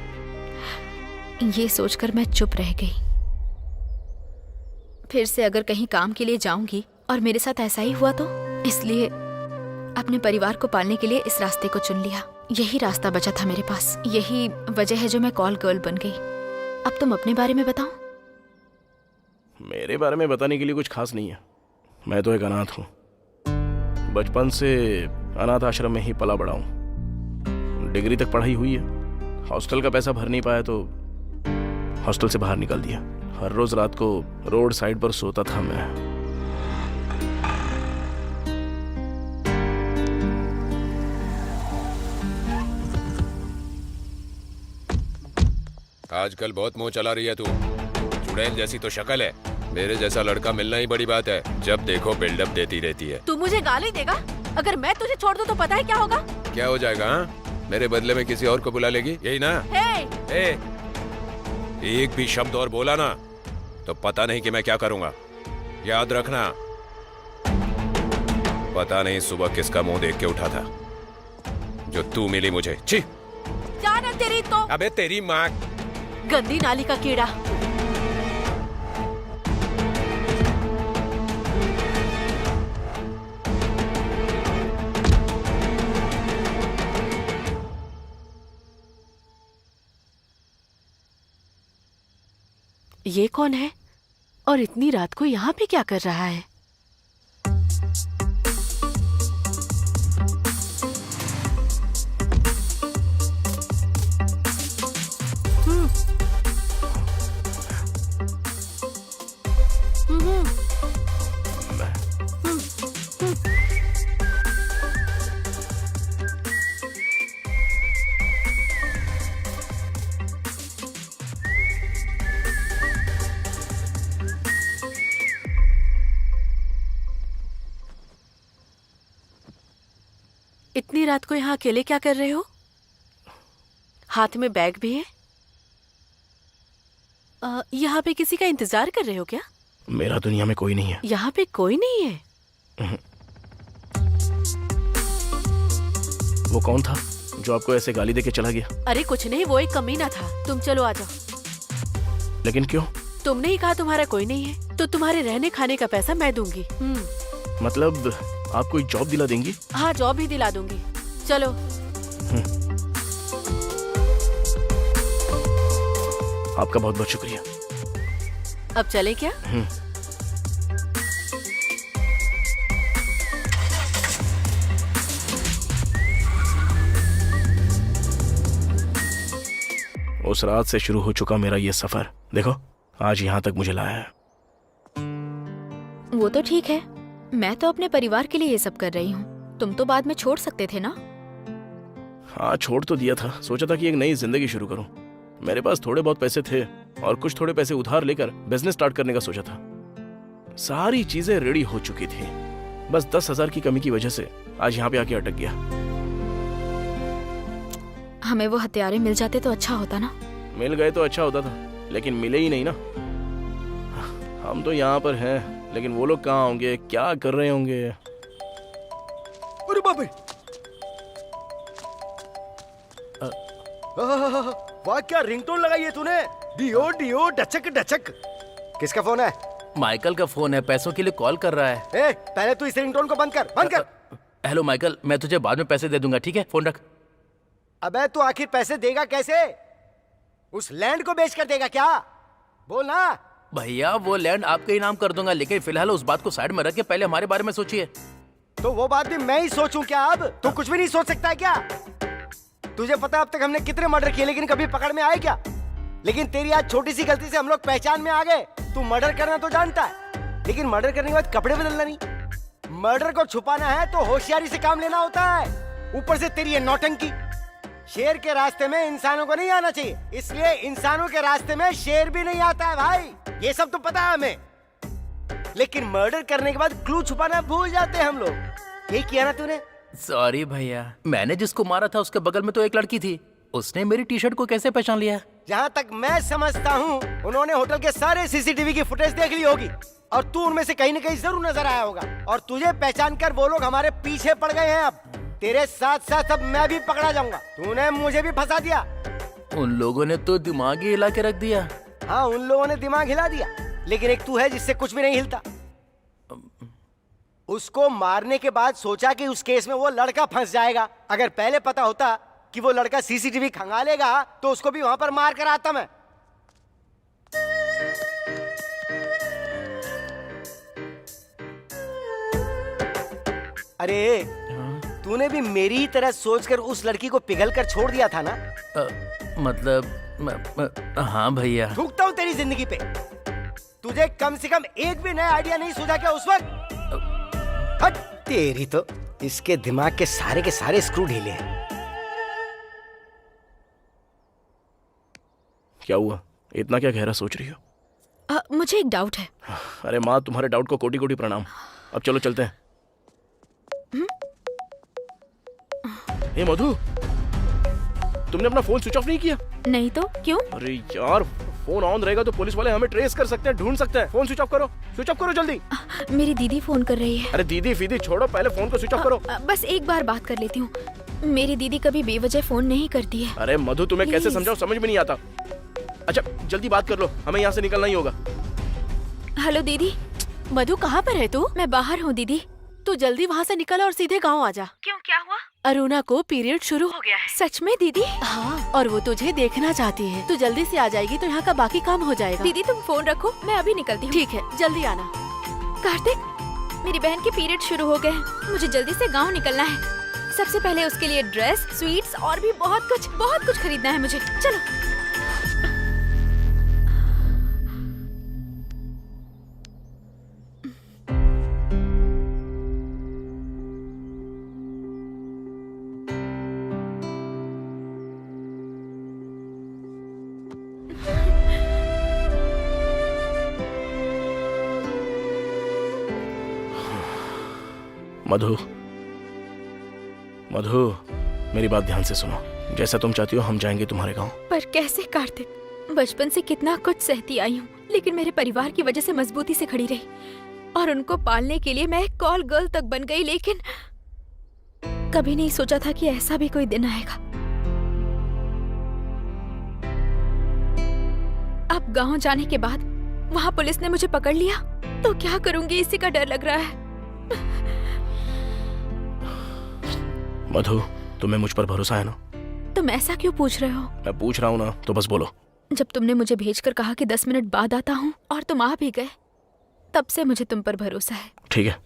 ये सोचकर मैं चुप रह गई। फिर से अगर कहीं काम के लिए जाऊंगी और मेरे साथ ऐसा ही हुआ तो, इसलिए अपने परिवार को पालने के लिए इस रास्ते को चुन लिया। यही रास्ता बचा था मेरे पास, यही वजह है जो मैं कॉल गर्ल बन गई। अब तुम अपने बारे में बताओ। मेरे बारे में बताने के लिए कुछ खास नहीं है। मैं तो एक अनाथ हूँ। बचपन से अनाथ आश्रम में ही पला बड़ा हूँ। डिग्री तक पढ़ाई हुई है। हॉस्टल का पैसा भर नहीं पाया तो हॉस्टल से बाहर निकाल दिया। हर रोज रात को रोड साइड पर सोता था मैं। आजकल बहुत मुंह चला रही है तू। चुड़ैल जैसी तो शक्ल है। मेरे जैसा लड़का मिलना ही बड़ी बात है। जब देखो बिल्डअप देती रहती है। तू मुझे गाली देगा? अगर मैं तुझे छोड़ दूं तो पता है क्या होगा? क्या हो जाएगा? हाँ, मेरे बदले में किसी और को बुला लेगी, यही ना? हे! एक भी शब्द और बोला ना तो पता नहीं कि मैं क्या करूंगा। याद रखना। पता नहीं सुबह किसका मुंह देख के उठा था जो तू मिली मुझे। छी! जाना तेरी तो। अबे तेरी माँ। गंदी नाली का कीड़ा। ये कौन है और इतनी रात को यहाँ पे क्या कर रहा है? इतनी रात को यहाँ अकेले क्या कर रहे हो? हाथ में बैग भी है। यहाँ पे किसी का इंतजार कर रहे हो क्या? मेरा दुनिया में कोई नहीं है। यहाँ पे कोई नहीं है? वो कौन था जो आपको ऐसे गाली देके चला गया? अरे कुछ नहीं, वो एक कमीना था। तुम चलो आ जाओ। लेकिन क्यों? तुमने ही कहा तुम्हारा कोई नहीं है, तो तुम्हारे रहने खाने का पैसा मैं दूंगी। मतलब आप कोई जॉब दिला देंगी? हाँ, जॉब भी दिला दूंगी। चलो। आपका बहुत बहुत शुक्रिया। अब चले क्या? उस रात से शुरू हो चुका मेरा ये सफर, देखो आज यहाँ तक मुझे लाया है। वो तो ठीक है, मैं तो अपने परिवार के लिए ये सब कर रही हूँ। तुम तो बाद में छोड़ सकते थे ना? हाँ, छोड़ तो दिया था। सोचा था कि एक नई जिंदगी शुरू करूं। मेरे पास थोड़े बहुत पैसे थे और कुछ थोड़े पैसे उधार लेकर बिजनेस स्टार्ट करने का सोचा था। सारी चीजें रेडी हो चुकी थी, बस 10,000 की कमी की वजह से आज यहाँ पे आके अटक गया। हमें वो हथियारे मिल जाते तो अच्छा होता ना। मिल गए तो अच्छा होता था, लेकिन मिले ही नहीं ना। हम तो यहाँ पर हैं, लेकिन वो लोग कहाँ होंगे, क्या कर रहे होंगे? अरे बाप रे! वाह, क्या रिंगटोन लगाई है तूने? डियो डियो डचक डचक। किसका फोन है? माइकल का फोन है, पैसों के लिए कॉल कर रहा है। ए, पहले तू इस रिंगटोन को बंद कर, बंद कर। हेलो माइकल, मैं तुझे बाद में पैसे दे दूंगा, ठीक है? फोन रख। अबे तू आखिर पैसे देगा कैसे? उस लैंड को बेच कर देगा क्या? बोल ना। भैया वो लैंड आपके ही नाम कर दूंगा, लेकिन फिलहाल उस बात को साइड में रख के पहले हमारे बारे में सोचिए। तो वो बात भी मैं ही सोचूं क्या? अब तू कुछ भी नहीं सोच सकता है क्या? तुझे पता अब तक हमने कितने मर्डर किए, लेकिन कभी पकड़ में आए क्या? लेकिन तेरी आज छोटी सी गलती से हम लोग पहचान में आ गए। तू मर्डर करना तो जानता है, लेकिन मर्डर करने के बाद कपड़े बदलना नहीं। मर्डर को छुपाना है तो होशियारी से काम लेना होता है। ऊपर से तेरी ये नौटंकी। शेर के रास्ते में इंसानों को नहीं आना चाहिए, इसलिए इंसानों के रास्ते में शेर भी नहीं आता है भाई। ये सब तो पता है हमें, लेकिन मर्डर करने के बाद क्लू छुपाना भूल जाते हैं हम लोग। यही किया ना तूने? सॉरी भैया, मैंने जिसको मारा था उसके बगल में तो एक लड़की थी, उसने मेरी टी शर्ट को कैसे पहचान लिया? जहाँ तक मैं समझता हूँ उन्होंने होटल के सारे सीसीटीवी की फुटेज देख ली होगी और तू उनमें से कहीं न कहीं जरूर नजर आया होगा और तुझे पहचान कर वो लोग हमारे पीछे पड़ गए हैं। अब तेरे साथ साथ अब मैं भी पकड़ा जाऊंगा। तूने मुझे भी फंसा दिया। उन लोगों ने तो दिमाग ही हिला के रख दिया। हाँ, उन लोगों ने दिमाग हिला दिया, लेकिन एक तू है जिससे कुछ भी नहीं हिलता। उसको मारने के बाद सोचा कि उस केस में वो लड़का फंस जाएगा। अगर पहले पता होता कि वो लड़का सीसीटीवी खंगालेगा तो उसको भी वहां पर मार कर आता मैं। अरे तूने भी मेरी ही तरह सोचकर उस लड़की को पिघल कर छोड़ दिया था ना? हाँ भैया। थूकता हूँ तेरी जिंदगी पे। तुझे कम से कम एक भी नया आइडिया नहीं सूझा क्या उस वक्त? हट तेरी तो, इसके दिमाग के सारे स्क्रू ढीले हैं। क्या हुआ? इतना क्या गहरा सोच रही हो? मुझे एक डाउट है। अरे माँ, तुम्हारे डाउट को कोटि कोटि प्रणाम। अब चलो चलते हैं। ए मधु, तुमने अपना फोन स्विच ऑफ नहीं किया? नहीं तो क्यों? अरे यार, फोन ऑन रहेगा तो पुलिस वाले हमें ट्रेस कर सकते हैं, ढूंढ सकते हैं। फोन स्विच ऑफ करो, स्विच ऑफ करो जल्दी। मेरी दीदी फोन कर रही है। अरे दीदी फीदी छोड़ो, पहले फोन को स्विच ऑफ करो। बस एक बार बात कर लेती हूँ। मेरी दीदी कभी बेवजह फोन नहीं करती है। अरे मधु, तुम्हें कैसे Please। समझाऊं, समझ में नहीं आता। अच्छा जल्दी बात कर लो, हमें यहाँ से निकलना ही होगा। हेलो दीदी। मधु, कहाँ पर है तू? मैं बाहर हूँ दीदी। तू जल्दी वहाँ से निकल और सीधे गाँव आ जा। क्यों, क्या हुआ? अरुणा को पीरियड शुरू हो गया है। सच में दीदी? हाँ, और वो तुझे देखना चाहती है। तू जल्दी से आ जाएगी तो यहाँ का बाकी काम हो जाएगा। दीदी तुम फोन रखो, मैं अभी निकलती हूँ। ठीक है, जल्दी आना। कार्तिक, मेरी बहन के पीरियड शुरू हो गए हैं। मुझे जल्दी से गांव निकलना है। सबसे पहले उसके लिए ड्रेस, स्वीट्स और भी बहुत कुछ खरीदना है मुझे। चलो। मधु, मधु, मेरी बात ध्यान से सुनो। जैसा तुम चाहती हो हम जाएंगे तुम्हारे गांव। पर कैसे कार्तिक? बचपन से कितना कुछ सहती आई हूँ, लेकिन मेरे परिवार की वजह से मजबूती से खड़ी रही और उनको पालने के लिए मैं एक कॉल गर्ल तक बन गई। लेकिन कभी नहीं सोचा था कि ऐसा भी कोई दिन आएगा। अब गांव जाने के बाद वहाँ पुलिस ने मुझे पकड़ लिया तो क्या करूंगी, इसी का डर लग रहा है। मधु, तुम्हें मुझ पर भरोसा है ना? तुम ऐसा क्यों पूछ रहे हो? मैं पूछ रहा हूँ ना, तो बस बोलो। जब तुमने मुझे भेजकर कहा कि 10 मिनट बाद आता हूँ और तुम आ भी गए, तब से मुझे तुम पर भरोसा है। ठीक है,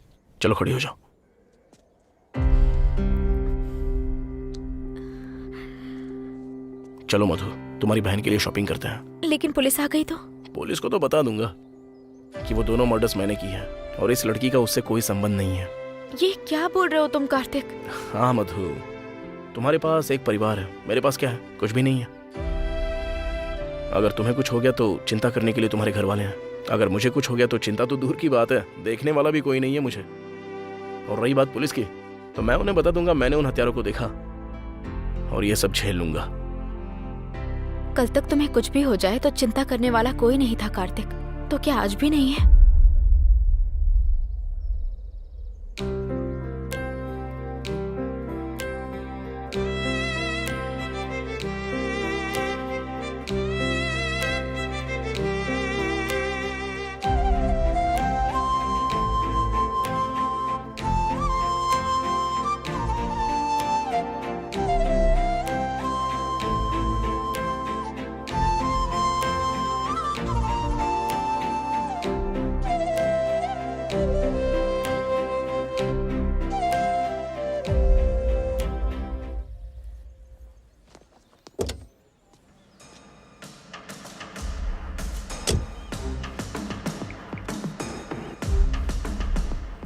चलो खड़ी हो जाओ। चलो मधु, तुम्हारी बहन के लिए शॉपिंग करते हैं। लेकिन पुलिस आ गई तो? पुलिस को तो बता दूंगा कि वो दोनों मर्डर्स मैंने की है और इस लड़की का उससे कोई संबंध नहीं है। ये क्या बोल रहे हो तुम कार्तिक? हाँ मधु, तुम्हारे पास एक परिवार है, मेरे पास क्या है? कुछ भी नहीं है। अगर तुम्हें कुछ हो गया तो चिंता करने के लिए तुम्हारे घर वाले हैं। अगर मुझे कुछ हो गया तो चिंता तो दूर की बात है, देखने वाला भी कोई नहीं है मुझे। और रही बात पुलिस की, तो मैं उन्हें बता दूंगा मैंने उन हत्यारों को देखा और ये सब झेल लूंगा। कल तक तुम्हें कुछ भी हो जाए तो चिंता करने वाला कोई नहीं था कार्तिक, तो क्या आज भी नहीं है?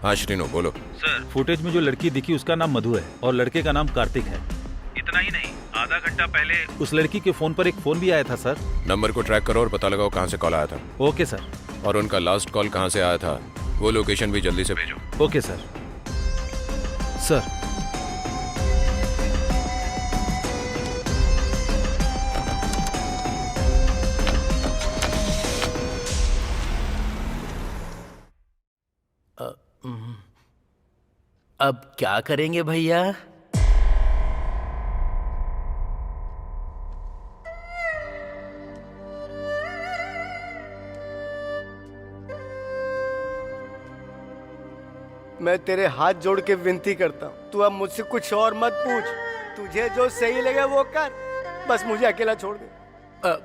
हाँ श्रीनो, बोलो। सर, फुटेज में जो लड़की दिखी उसका नाम मधु है और लड़के का नाम कार्तिक है। इतना ही नहीं, आधा घंटा पहले उस लड़की के फोन पर एक फोन भी आया था सर। नंबर को ट्रैक करो और पता लगाओ कहाँ से कॉल आया था। Okay sir. और उनका लास्ट कॉल कहाँ से आया था वो लोकेशन भी जल्दी से भेजो। Okay sir. सर, अब क्या करेंगे भैया? मैं तेरे हाथ जोड़ के विनती करता हूँ, तू अब मुझसे कुछ और मत पूछ। तुझे जो सही लगे वो कर, बस मुझे अकेला छोड़ दे।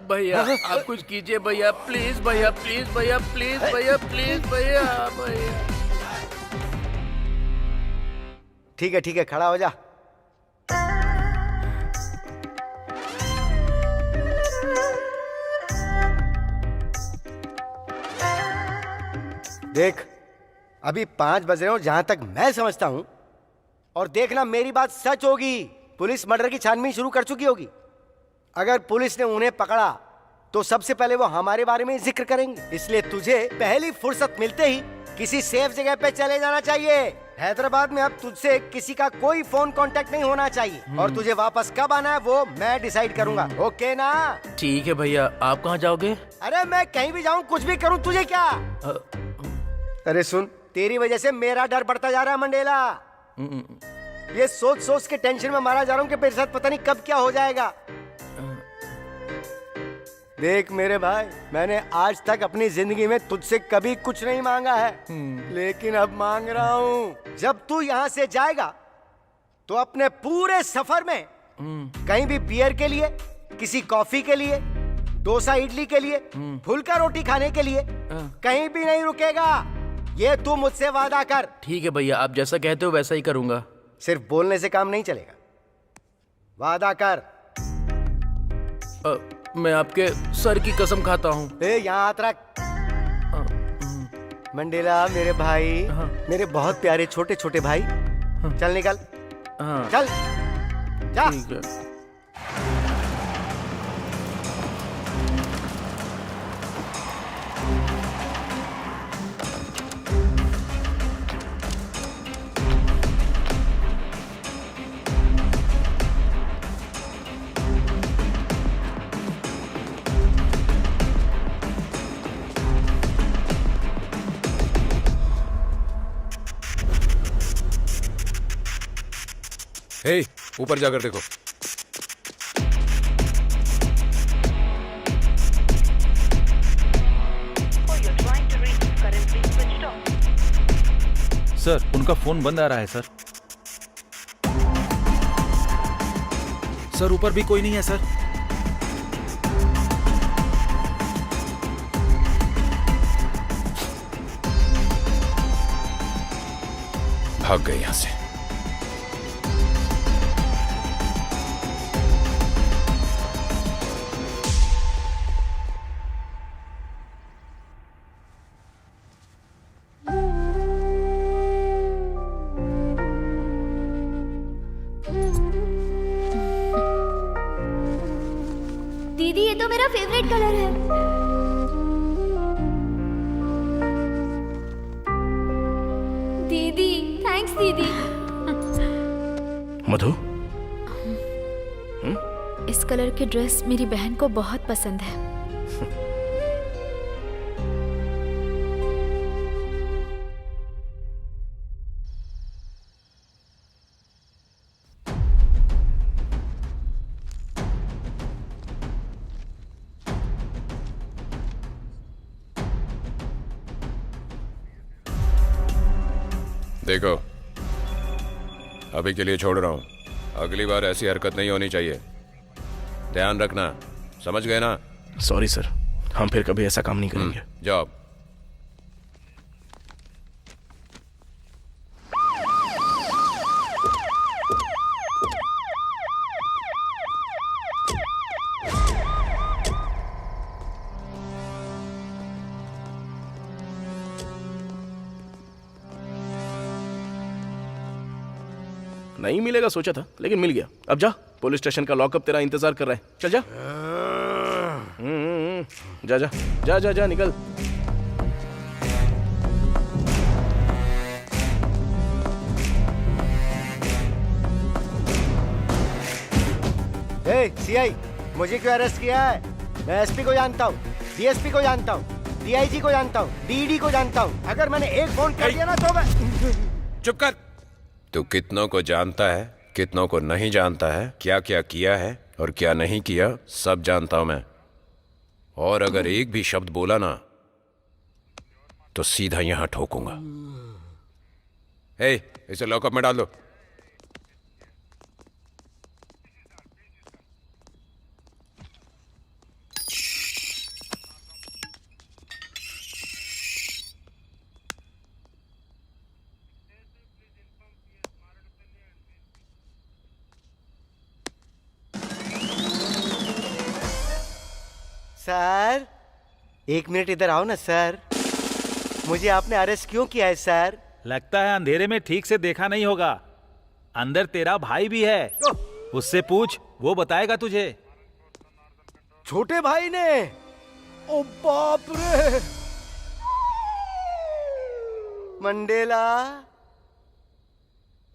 भैया आप कुछ कीजिए भैया, प्लीज भैया, प्लीज भैया, प्लीज भैया, प्लीज भैया, भैया। ठीक है, खड़ा हो जा। देख, अभी 5 बज रहे हो जहां तक मैं समझता हूं, और देखना मेरी बात सच होगी। पुलिस मर्डर की छानबीन शुरू कर चुकी होगी। अगर पुलिस ने उन्हें पकड़ा तो सबसे पहले वो हमारे बारे में जिक्र करेंगे। इसलिए तुझे पहली फुर्सत मिलते ही किसी सेफ जगह पे चले जाना चाहिए। हैदराबाद में अब तुझसे किसी का कोई फोन कांटेक्ट नहीं होना चाहिए। और तुझे वापस कब आना है वो मैं डिसाइड करूंगा। ओके ना? ठीक है भैया। आप कहाँ जाओगे? अरे मैं कहीं भी जाऊं, कुछ भी करूं, तुझे क्या? अरे सुन, तेरी वजह से मेरा डर बढ़ता जा रहा है मंडेला। ये सोच सोच के टेंशन में मारा जा रहा हूं कि मेरे साथ पता नहीं कब क्या हो जाएगा। देख मेरे भाई, मैंने आज तक अपनी जिंदगी में तुझसे कभी कुछ नहीं मांगा है, लेकिन अब मांग रहा हूं। जब तू यहाँ से जाएगा तो अपने पूरे सफर में कहीं भी बियर के लिए, किसी कॉफी के लिए, डोसा इडली के लिए, फुल्का रोटी खाने के लिए कहीं भी नहीं रुकेगा। ये तू मुझसे वादा कर। ठीक है भैया, आप जैसा कहते हो वैसा ही करूंगा। सिर्फ बोलने से काम नहीं चलेगा, वादा कर। मैं आपके सर की कसम खाता हूँ। यहाँ हाथ रख। मंडेला मेरे भाई, मेरे बहुत प्यारे छोटे छोटे भाई, चल निकल। चल जा। ठीक है। हे, ऊपर जाकर देखो। सर, उनका फोन बंद आ रहा है सर। सर, ऊपर भी कोई नहीं है सर। भाग गए यहां से। दीदी, ये तो मेरा फेवरेट कलर है। दीदी, थैंक्स दीदी। मधु, इस कलर की ड्रेस मेरी बहन को बहुत पसंद है। देखो, अभी के लिए छोड़ रहा हूं, अगली बार ऐसी हरकत नहीं होनी चाहिए। ध्यान रखना, समझ गए ना? सॉरी सर, हम फिर कभी ऐसा काम नहीं करेंगे। जाओ। नहीं मिलेगा सोचा था, लेकिन मिल गया। अब जा, पुलिस स्टेशन का लॉकअप तेरा इंतजार कर रहा है। चल जा। जा जा जा जा जा, निकल। सीआई, मुझे क्यों अरेस्ट किया है? मैं एसपी को जानता हूँ, डीएसपी को जानता हूँ, डीआईजी को जानता हूँ, डीडी को जानता हूँ। अगर मैंने एक फोन कर दिया ना तो मैं... चुप कर। तू कितनों को जानता है, कितनों को नहीं जानता है, क्या क्या किया है और क्या नहीं किया, सब जानता हूं मैं। और अगर एक भी शब्द बोला ना तो सीधा यहां ठोकूंगा। इसे लॉकअप में डाल दो। सर, 1 मिनट इधर आओ ना सर। मुझे आपने अरेस्ट क्यों किया है सर? लगता है अंधेरे में ठीक से देखा नहीं होगा। अंदर तेरा भाई भी है, उससे पूछ, वो बताएगा तुझे। छोटे भाई ने? ओ बाप रे! मंडेला,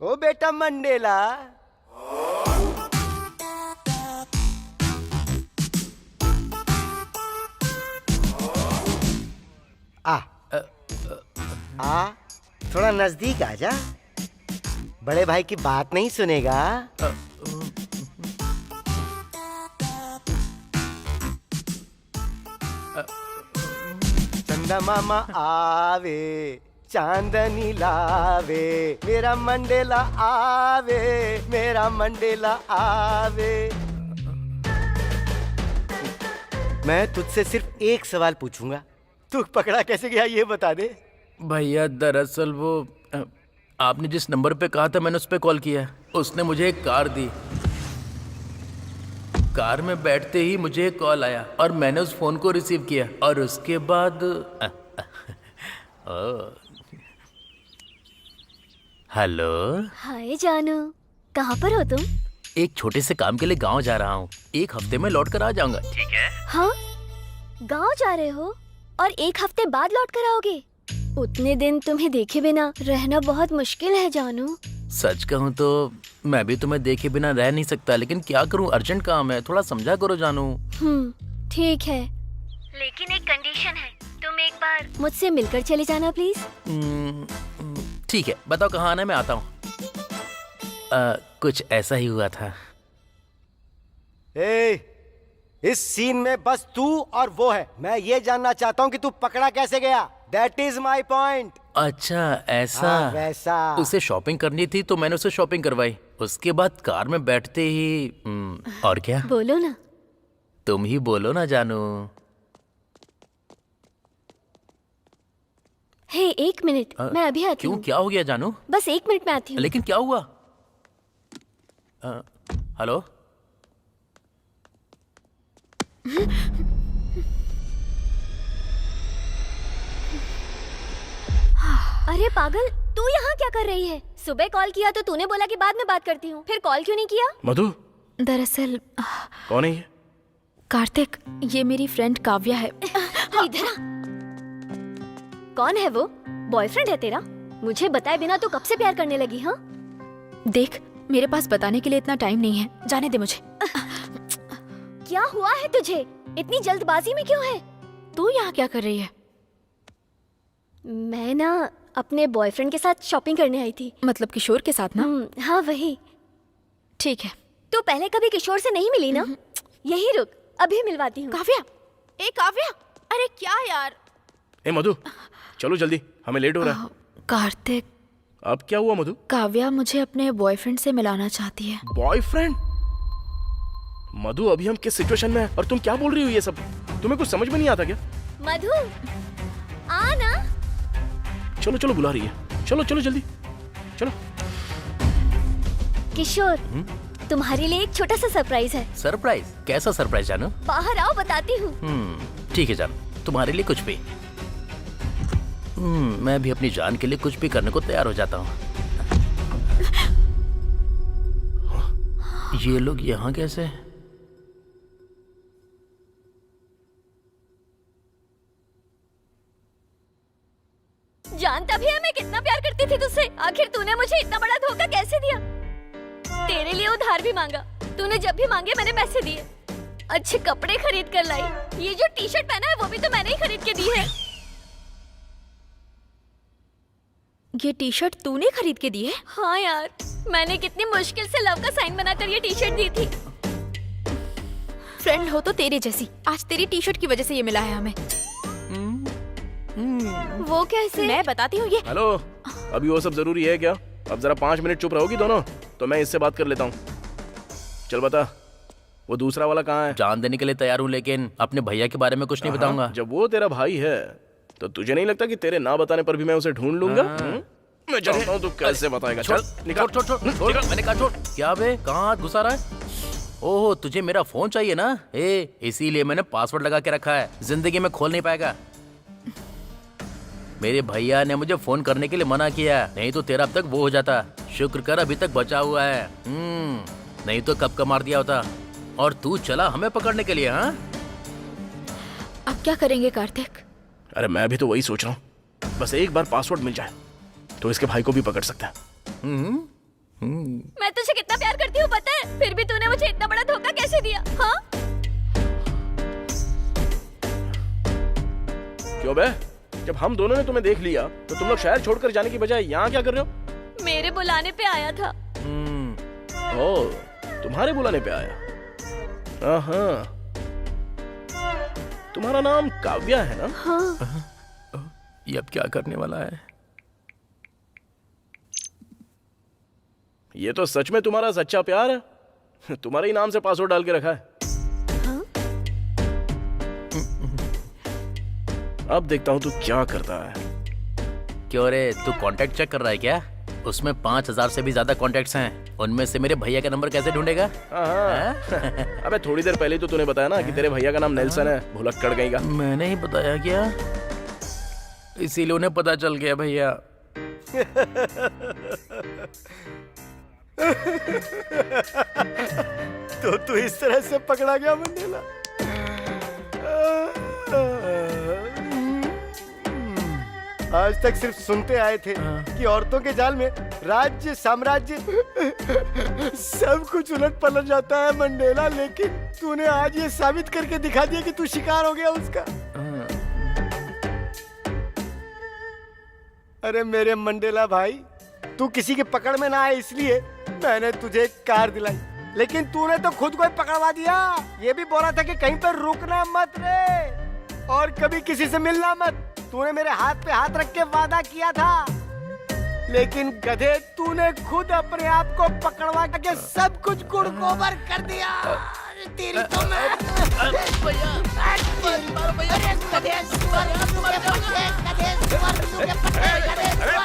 ओ बेटा मंडेला। आ थोड़ा नजदीक आ जा। बड़े भाई की बात नहीं सुनेगा। चंदा मामा आवे, चांदनी लावे, मेरा मंडेला आवे, मेरा मंडेला आवे। मैं तुझसे सिर्फ एक सवाल पूछूंगा, तू पकड़ा कैसे गया ये बता दे। भैया दरअसल वो आपने जिस नंबर पे कहा था मैंने उस पे कॉल किया। उसने मुझे एक कार दी। कार में बैठते ही मुझे एक कॉल आया और मैंने उस फोन को रिसीव किया और उसके बाद हेलो। हाय जानू, कहाँ पर हो तुम? एक छोटे से काम के लिए गांव जा रहा हूँ। 1 हफ्ते में लौट कर आ जाऊंगा। ठीक है? हाँ, गांव जा रहे हो और 1 हफ्ते बाद लौट कर आओगे? उतने दिन तुम्हें देखे बिना रहना बहुत मुश्किल है जानू। सच कहूँ तो मैं भी तुम्हें देखे बिना रह नहीं सकता, लेकिन क्या करूँ, अर्जेंट काम है। थोड़ा समझा करो जानू। ठीक है, लेकिन एक कंडीशन है, तुम एक बार मुझसे मिलकर चले जाना प्लीज। ठीक है, बताओ कहाँ आना है, मैं आता हूँ। कुछ ऐसा ही हुआ था। इस सीन में बस तू और वो है। मैं ये जानना चाहता हूँ कि तू पकड़ा कैसे गया। That is my point. अच्छा ऐसा। वैसा। उसे शॉपिंग करनी थी तो मैंने उसे शॉपिंग करवाई। उसके बाद कार में बैठते ही और क्या? बोलो ना। तुम ही बोलो ना जानू। हे 1 मिनट, मैं अभी आती क्यों, हूँ। क्या हो गया जानू? बस 1 मिनट में आती हूँ। लेकिन क्या हुआ? हेलो। अरे पागल, तू यहाँ क्या कर रही है? सुबह कॉल किया तो तूने बोला कि बाद में बात करती हूँ, फिर कॉल क्यों नहीं किया? मधु, दरअसल कौन है ये? कार्तिक, ये मेरी फ्रेंड काव्या है। तू इधर आ। कौन है वो? बॉयफ्रेंड है तेरा? मुझे बताए बिना तू कब से प्यार करने लगी? हाँ, देख, मेरे पास बताने के लिए इतना टाइम नहीं है, जाने दे मुझे। क्या हुआ है तुझे? इतनी जल्दबाजी में क्यों है? तू यहाँ क्या कर रही है? मैं ना अपने बॉयफ्रेंड के साथ शॉपिंग करने आई थी। मतलब किशोर के साथ ना? हाँ वही। ठीक है। तू पहले कभी किशोर से नहीं मिली ना? यही रुक, अभी मिलवाती हूँ। काव्या, ए काव्या, अरे क्या यार। ए मधु, चलो जल्दी, हमें लेट हो रहा है। कार्तिक, अब क्या हुआ मधु? काव्या मुझे अपने बॉयफ्रेंड से मिलाना चाहती है। बॉयफ्रेंड? मधु, अभी हम किस सिचुएशन में हैं और तुम क्या बोल रही हो ये सब? तुम्हें कुछ समझ में नहीं आता क्या? मधु, आ ना। चलो चलो, बुला रही है। चलो चलो जल्दी, चलो। किशोर, तुम्हारे लिए एक छोटा सा सरप्राइज है। सरप्राइज? कैसा सरप्राइज जानू? बाहर आओ, बताती हूँ। ठीक है जानू, तुम्हारे लिए कुछ भी। मैं भी अपनी जान के लिए कुछ भी करने को तैयार हो जाता हूँ। ये लोग यहाँ कैसे? जानता भी है मैं कितना प्यार करती थी तुझसे। आखिर तूने मुझे इतना बड़ा धोखा कैसे दिया? तेरे लिए उधार भी मांगा, तूने जब भी मांगे मैंने पैसे दिए। अच्छे कपड़े खरीद कर लाई। ये जो टी शर्ट पहना है वो भी तो मैंने ही खरीद के दी है। ये टी शर्ट तूने खरीद के दी है? हाँ यार, मैंने कितनी मुश्किल से लव का साइन बनाकर ये टी शर्ट दी थी। फ्रेंड हो तो तेरे जैसी, आज तेरी टी शर्ट की वजह से ये मिला है हमें। वो कैसे? मैं बताती हूँ ये। हेलो, अभी वो सब जरूरी है क्या? अब जरा 5 मिनट चुप रहोगी दोनों, तो मैं इससे बात कर लेता हूँ। चल बता, वो दूसरा वाला कहाँ है? जान देने के लिए तैयार हूँ, लेकिन अपने भैया के बारे में कुछ नहीं बताऊंगा। जब वो तेरा भाई है तो तुझे नहीं लगता कि तेरे ना बताने पर भी मैं उसे ढूंढ लूंगा? मैं जानता हूँ तू कैसे बताएगा। चल निकाल। छोड़ मैंने कहा छोड़। क्या बे, कहाँ हाथ घुसा रहा है? ओह, तुझे मेरा फोन चाहिए ना? इसीलिए मैंने पासवर्ड लगा के रखा है, जिंदगी में खोल नहीं पाएगा। मेरे भैया ने मुझे फोन करने के लिए मना किया, नहीं तो तेरा अब तक वो हो जाता। शुक्र कर अभी तक बचा हुआ है, नहीं तो कब का मार दिया होता। और तू चला हमें पकड़ने के लिए। हाँ, अब क्या करेंगे कार्तिक? अरे मैं भी तो वही सोच रहा हूँ, बस एक बार पासवर्ड मिल जाए तो इसके भाई को भी पकड़ सकता है। मैं तुझे कितना प्यार करती हूँ पता है, फिर भी तूने मुझे इतना बड़ा धोखा कैसे दिया? हाँ? क्यों बे? जब हम दोनों ने तुम्हें देख लिया तो तुम लोग शहर छोड़कर जाने की बजाय यहाँ क्या कर रहे हो? मेरे बुलाने पे आया था। ओ, तुम्हारे बुलाने पे आया? हाँ, तुम्हारा नाम काव्या है ना? हाँ। ये अब क्या करने वाला है? ये तो सच में तुम्हारा सच्चा प्यार है, तुम्हारे ही नाम से पासवर्ड डाल के रखा है। हाँ? अब देखता हूँ तू क्या करता है। क्यों रे, तू कांटेक्ट चेक कर रहा है क्या? उसमें 5000 से भी ज्यादा कॉन्टेक्ट्स हैं, उनमें से मेरे भैया का नंबर कैसे ढूंढेगा? अबे थोड़ी देर पहले तो तूने बताया ना कि तेरे भैया का नाम नेल्सन है, भुलक्कड़ गई का। मैंने ही बताया क्या? इसीलिए उन्हें पता चल गया भैया। तो तू इस तरह से पकड़ा गया मंडेला? आज तक सिर्फ सुनते आए थे कि औरतों के जाल में राज्य साम्राज्य सब कुछ उलट पलट जाता है मंडेला, लेकिन तूने आज ये साबित करके दिखा दिया कि तू शिकार हो गया उसका। अरे मेरे मंडेला भाई, तू किसी के पकड़ में ना आए इसलिए मैंने तुझे एक कार दिलाई, लेकिन तूने तो खुद को ही पकड़वा दिया। ये भी बोला था कि कहीं पर रुकना मत रे और कभी किसी से मिलना मत। तूने मेरे हाथ पे हाथ रख के वादा किया था, लेकिन गधे तूने खुद अपने आप को पकड़वा के सब कुछ गुड़ गोबर कर दिया। तेरी तो मैं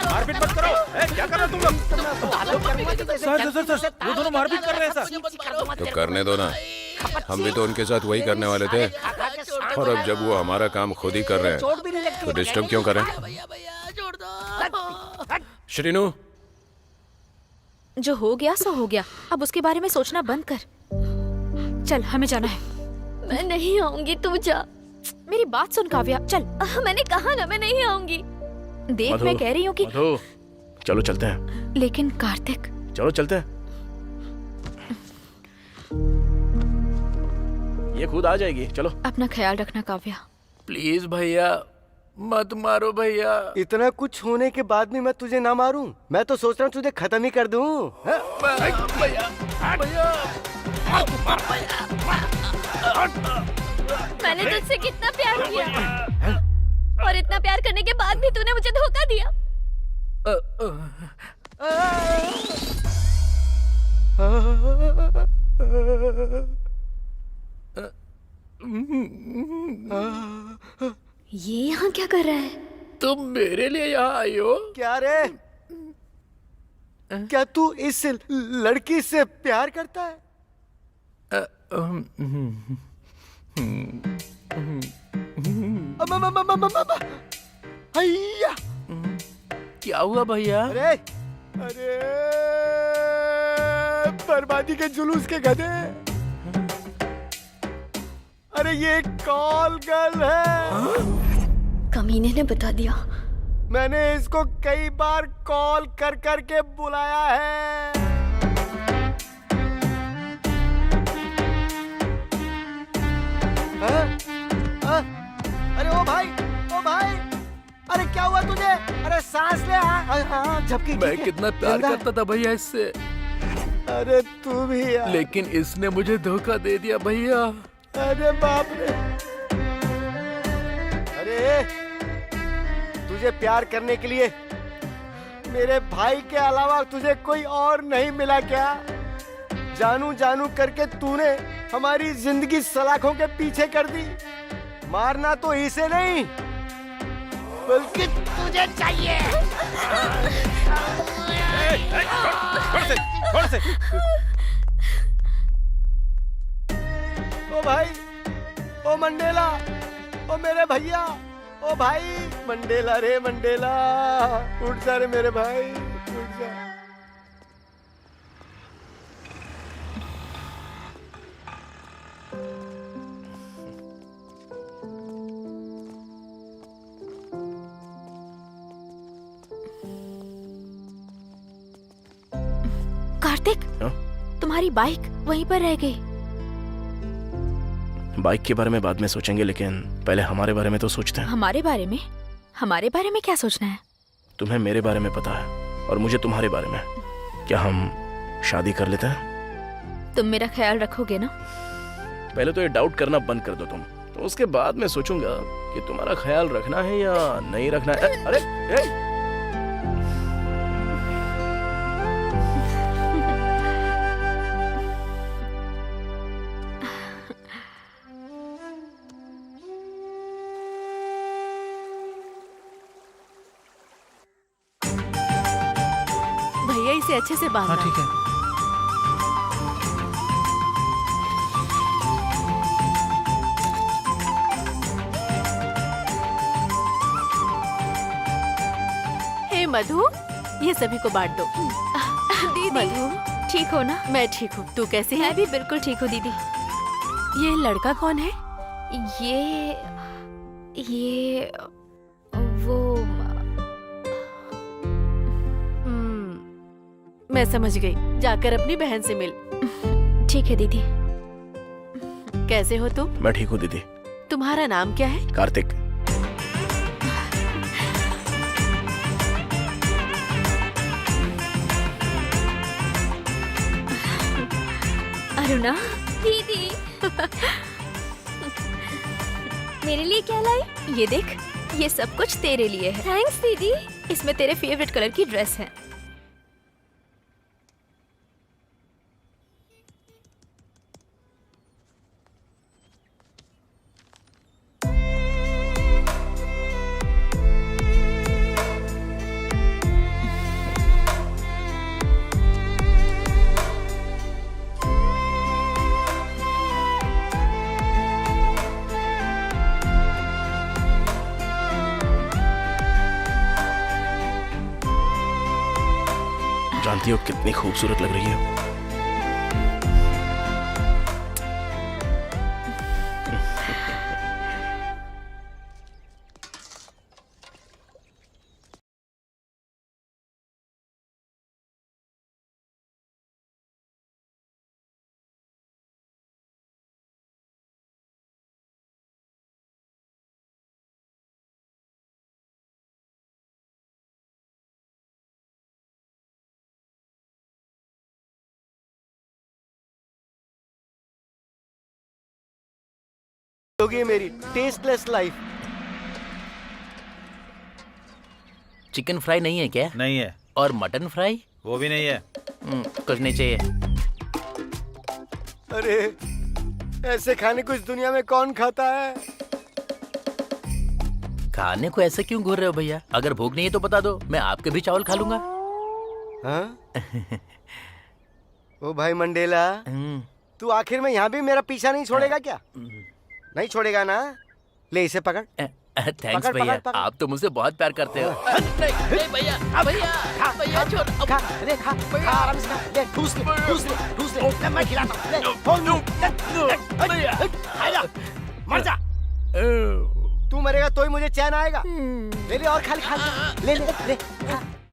मारपीट मत करो। क्या कर रहे हो तुम लोग? सर, वो दोनों मारपीट कर रहे हैं सर। तो करने दो ना, हम भी तो उनके साथ वही करने वाले थे। और अब जब वो हमारा काम खुद ही कर रहे हैं तो डिस्टर्ब क्यों करें? श्रीनू, जो हो गया सो हो गया, अब उसके बारे में सोचना बंद कर। चल, हमें जाना है। मैं नहीं आऊंगी, तू जा। मेरी बात सुन काव्या, चल। मैंने कहा ना मैं नहीं आऊंगी। देख, मैं कह रही हूँ कि चलो चलते हैं। लेकिन कार्तिक, चलो चलते हैं, ये खुद आ जाएगी। चलो। अपना ख्याल रखना काव्या। प्लीज भैया मत मारो भैया। इतना कुछ होने के बाद भी मैं तुझे ना मारूं? मैं तो सोच रहा हूँ तुझे खत्म ही कर दूं। मैंने तुझसे कितना प्यार किया और इतना प्यार करने के बाद भी तूने मुझे धोखा दिया। ये यहाँ क्या कर रहा है? तुम मेरे लिए यहाँ आई हो? क्या रे? क्या तू इस लड़की से प्यार करता है? हैया! क्या हुआ भैया? अरे अरे बर्बादी के जुलूस के गधे! अरे ये कॉल गर्ल है। कमीने ने बता दिया। मैंने इसको कई बार कॉल कर कर के बुलाया है। हाँ? हाँ? अरे ओ भाई, अरे क्या हुआ तुझे? ले, अरे सांस ले। हाँ, झपकी। मैं कितना प्यार जिंदा है। करता था भैया इससे, अरे तू भी यार। लेकिन इसने मुझे धोखा दे दिया भैया। अरे बाप रे। अरे तुझे प्यार करने के लिए मेरे भाई के अलावा तुझे कोई और नहीं मिला क्या? जानू जानू करके तूने हमारी जिंदगी सलाखों के पीछे कर दी। मारना तो इसे नहीं बल्कि तुझे चाहिए। छोड़ से। ओ भाई, ओ मंडेला, ओ मेरे भैया, ओ भाई मंडेला रे मंडेला, उठ जा रे मेरे भाई, उठ जा। कार्तिक, हाँ? तुम्हारी बाइक वहीं पर रह गई। बाइक के बारे में बाद में सोचेंगे, लेकिन पहले हमारे बारे में तो सोचते हैं। हमारे बारे में? हमारे बारे में क्या सोचना है? तुम्हें मेरे बारे में पता है और मुझे तुम्हारे बारे में। क्या हम शादी कर लेते हैं? तुम मेरा ख्याल रखोगे ना? पहले तो ये डाउट करना बंद कर दो तुम, तो उसके बाद मैं सोचूंगा कि तुम्हारा ख्याल रखना है या नहीं रखना है। अरे ए! भैया इसे अच्छे से बांधना। हाँ ठीक है। हे मधु, ये सभी को बांट दो। दीदी, मधु, ठीक हो ना? मैं ठीक हूँ, तू कैसी है? मैं भी बिल्कुल ठीक हूँ दीदी। ये लड़का कौन है? ये वो मैं समझ गई, जाकर अपनी बहन से मिल। ठीक है दीदी। कैसे हो तुम? मैं ठीक हूँ दीदी। तुम्हारा नाम क्या है? कार्तिक। अरुणा दीदी मेरे लिए क्या लाई? ये देख, ये सब कुछ तेरे लिए है। थैंक्स दीदी। इसमें तेरे फेवरेट कलर की ड्रेस है। जानती हो कितनी खूबसूरत लग रही है। होगी मेरी टेस्टलेस लाइफ। चिकन फ्राई नहीं है क्या? नहीं है। और मटन फ्राई? वो भी नहीं है। कुछ नहीं चाहिए। अरे ऐसे खाने को इस दुनिया में कौन खाता है? खाने को ऐसे क्यों घूर रहे हो भैया? अगर भूख नहीं है तो बता दो, मैं आपके भी चावल खा लूंगा। हाँ? ओ भाई मंडेला, तू आखिर में यहाँ भी मेरा पीछा नहीं छोड़ेगा क्या? नहीं छोड़ेगा ना? ले इसे पकड़। थैंक्स पकड़, भैया, पकड़, पकड़। आप तो मुझसे बहुत प्यार करते हो। नहीं भैया, भैया, भैया छोड़। खा, ले खा, खा आराम से खा। ले ठूस ले, ठूस ले, ठूस ले। ले, मैं खिलाता हूँ। ले, बोल दू। ले, आजा, मर जा। तू मरेगा तो ही मुझे चैन आएगा। ले ले और खा ले, खा ले, ले ले, ले, खा।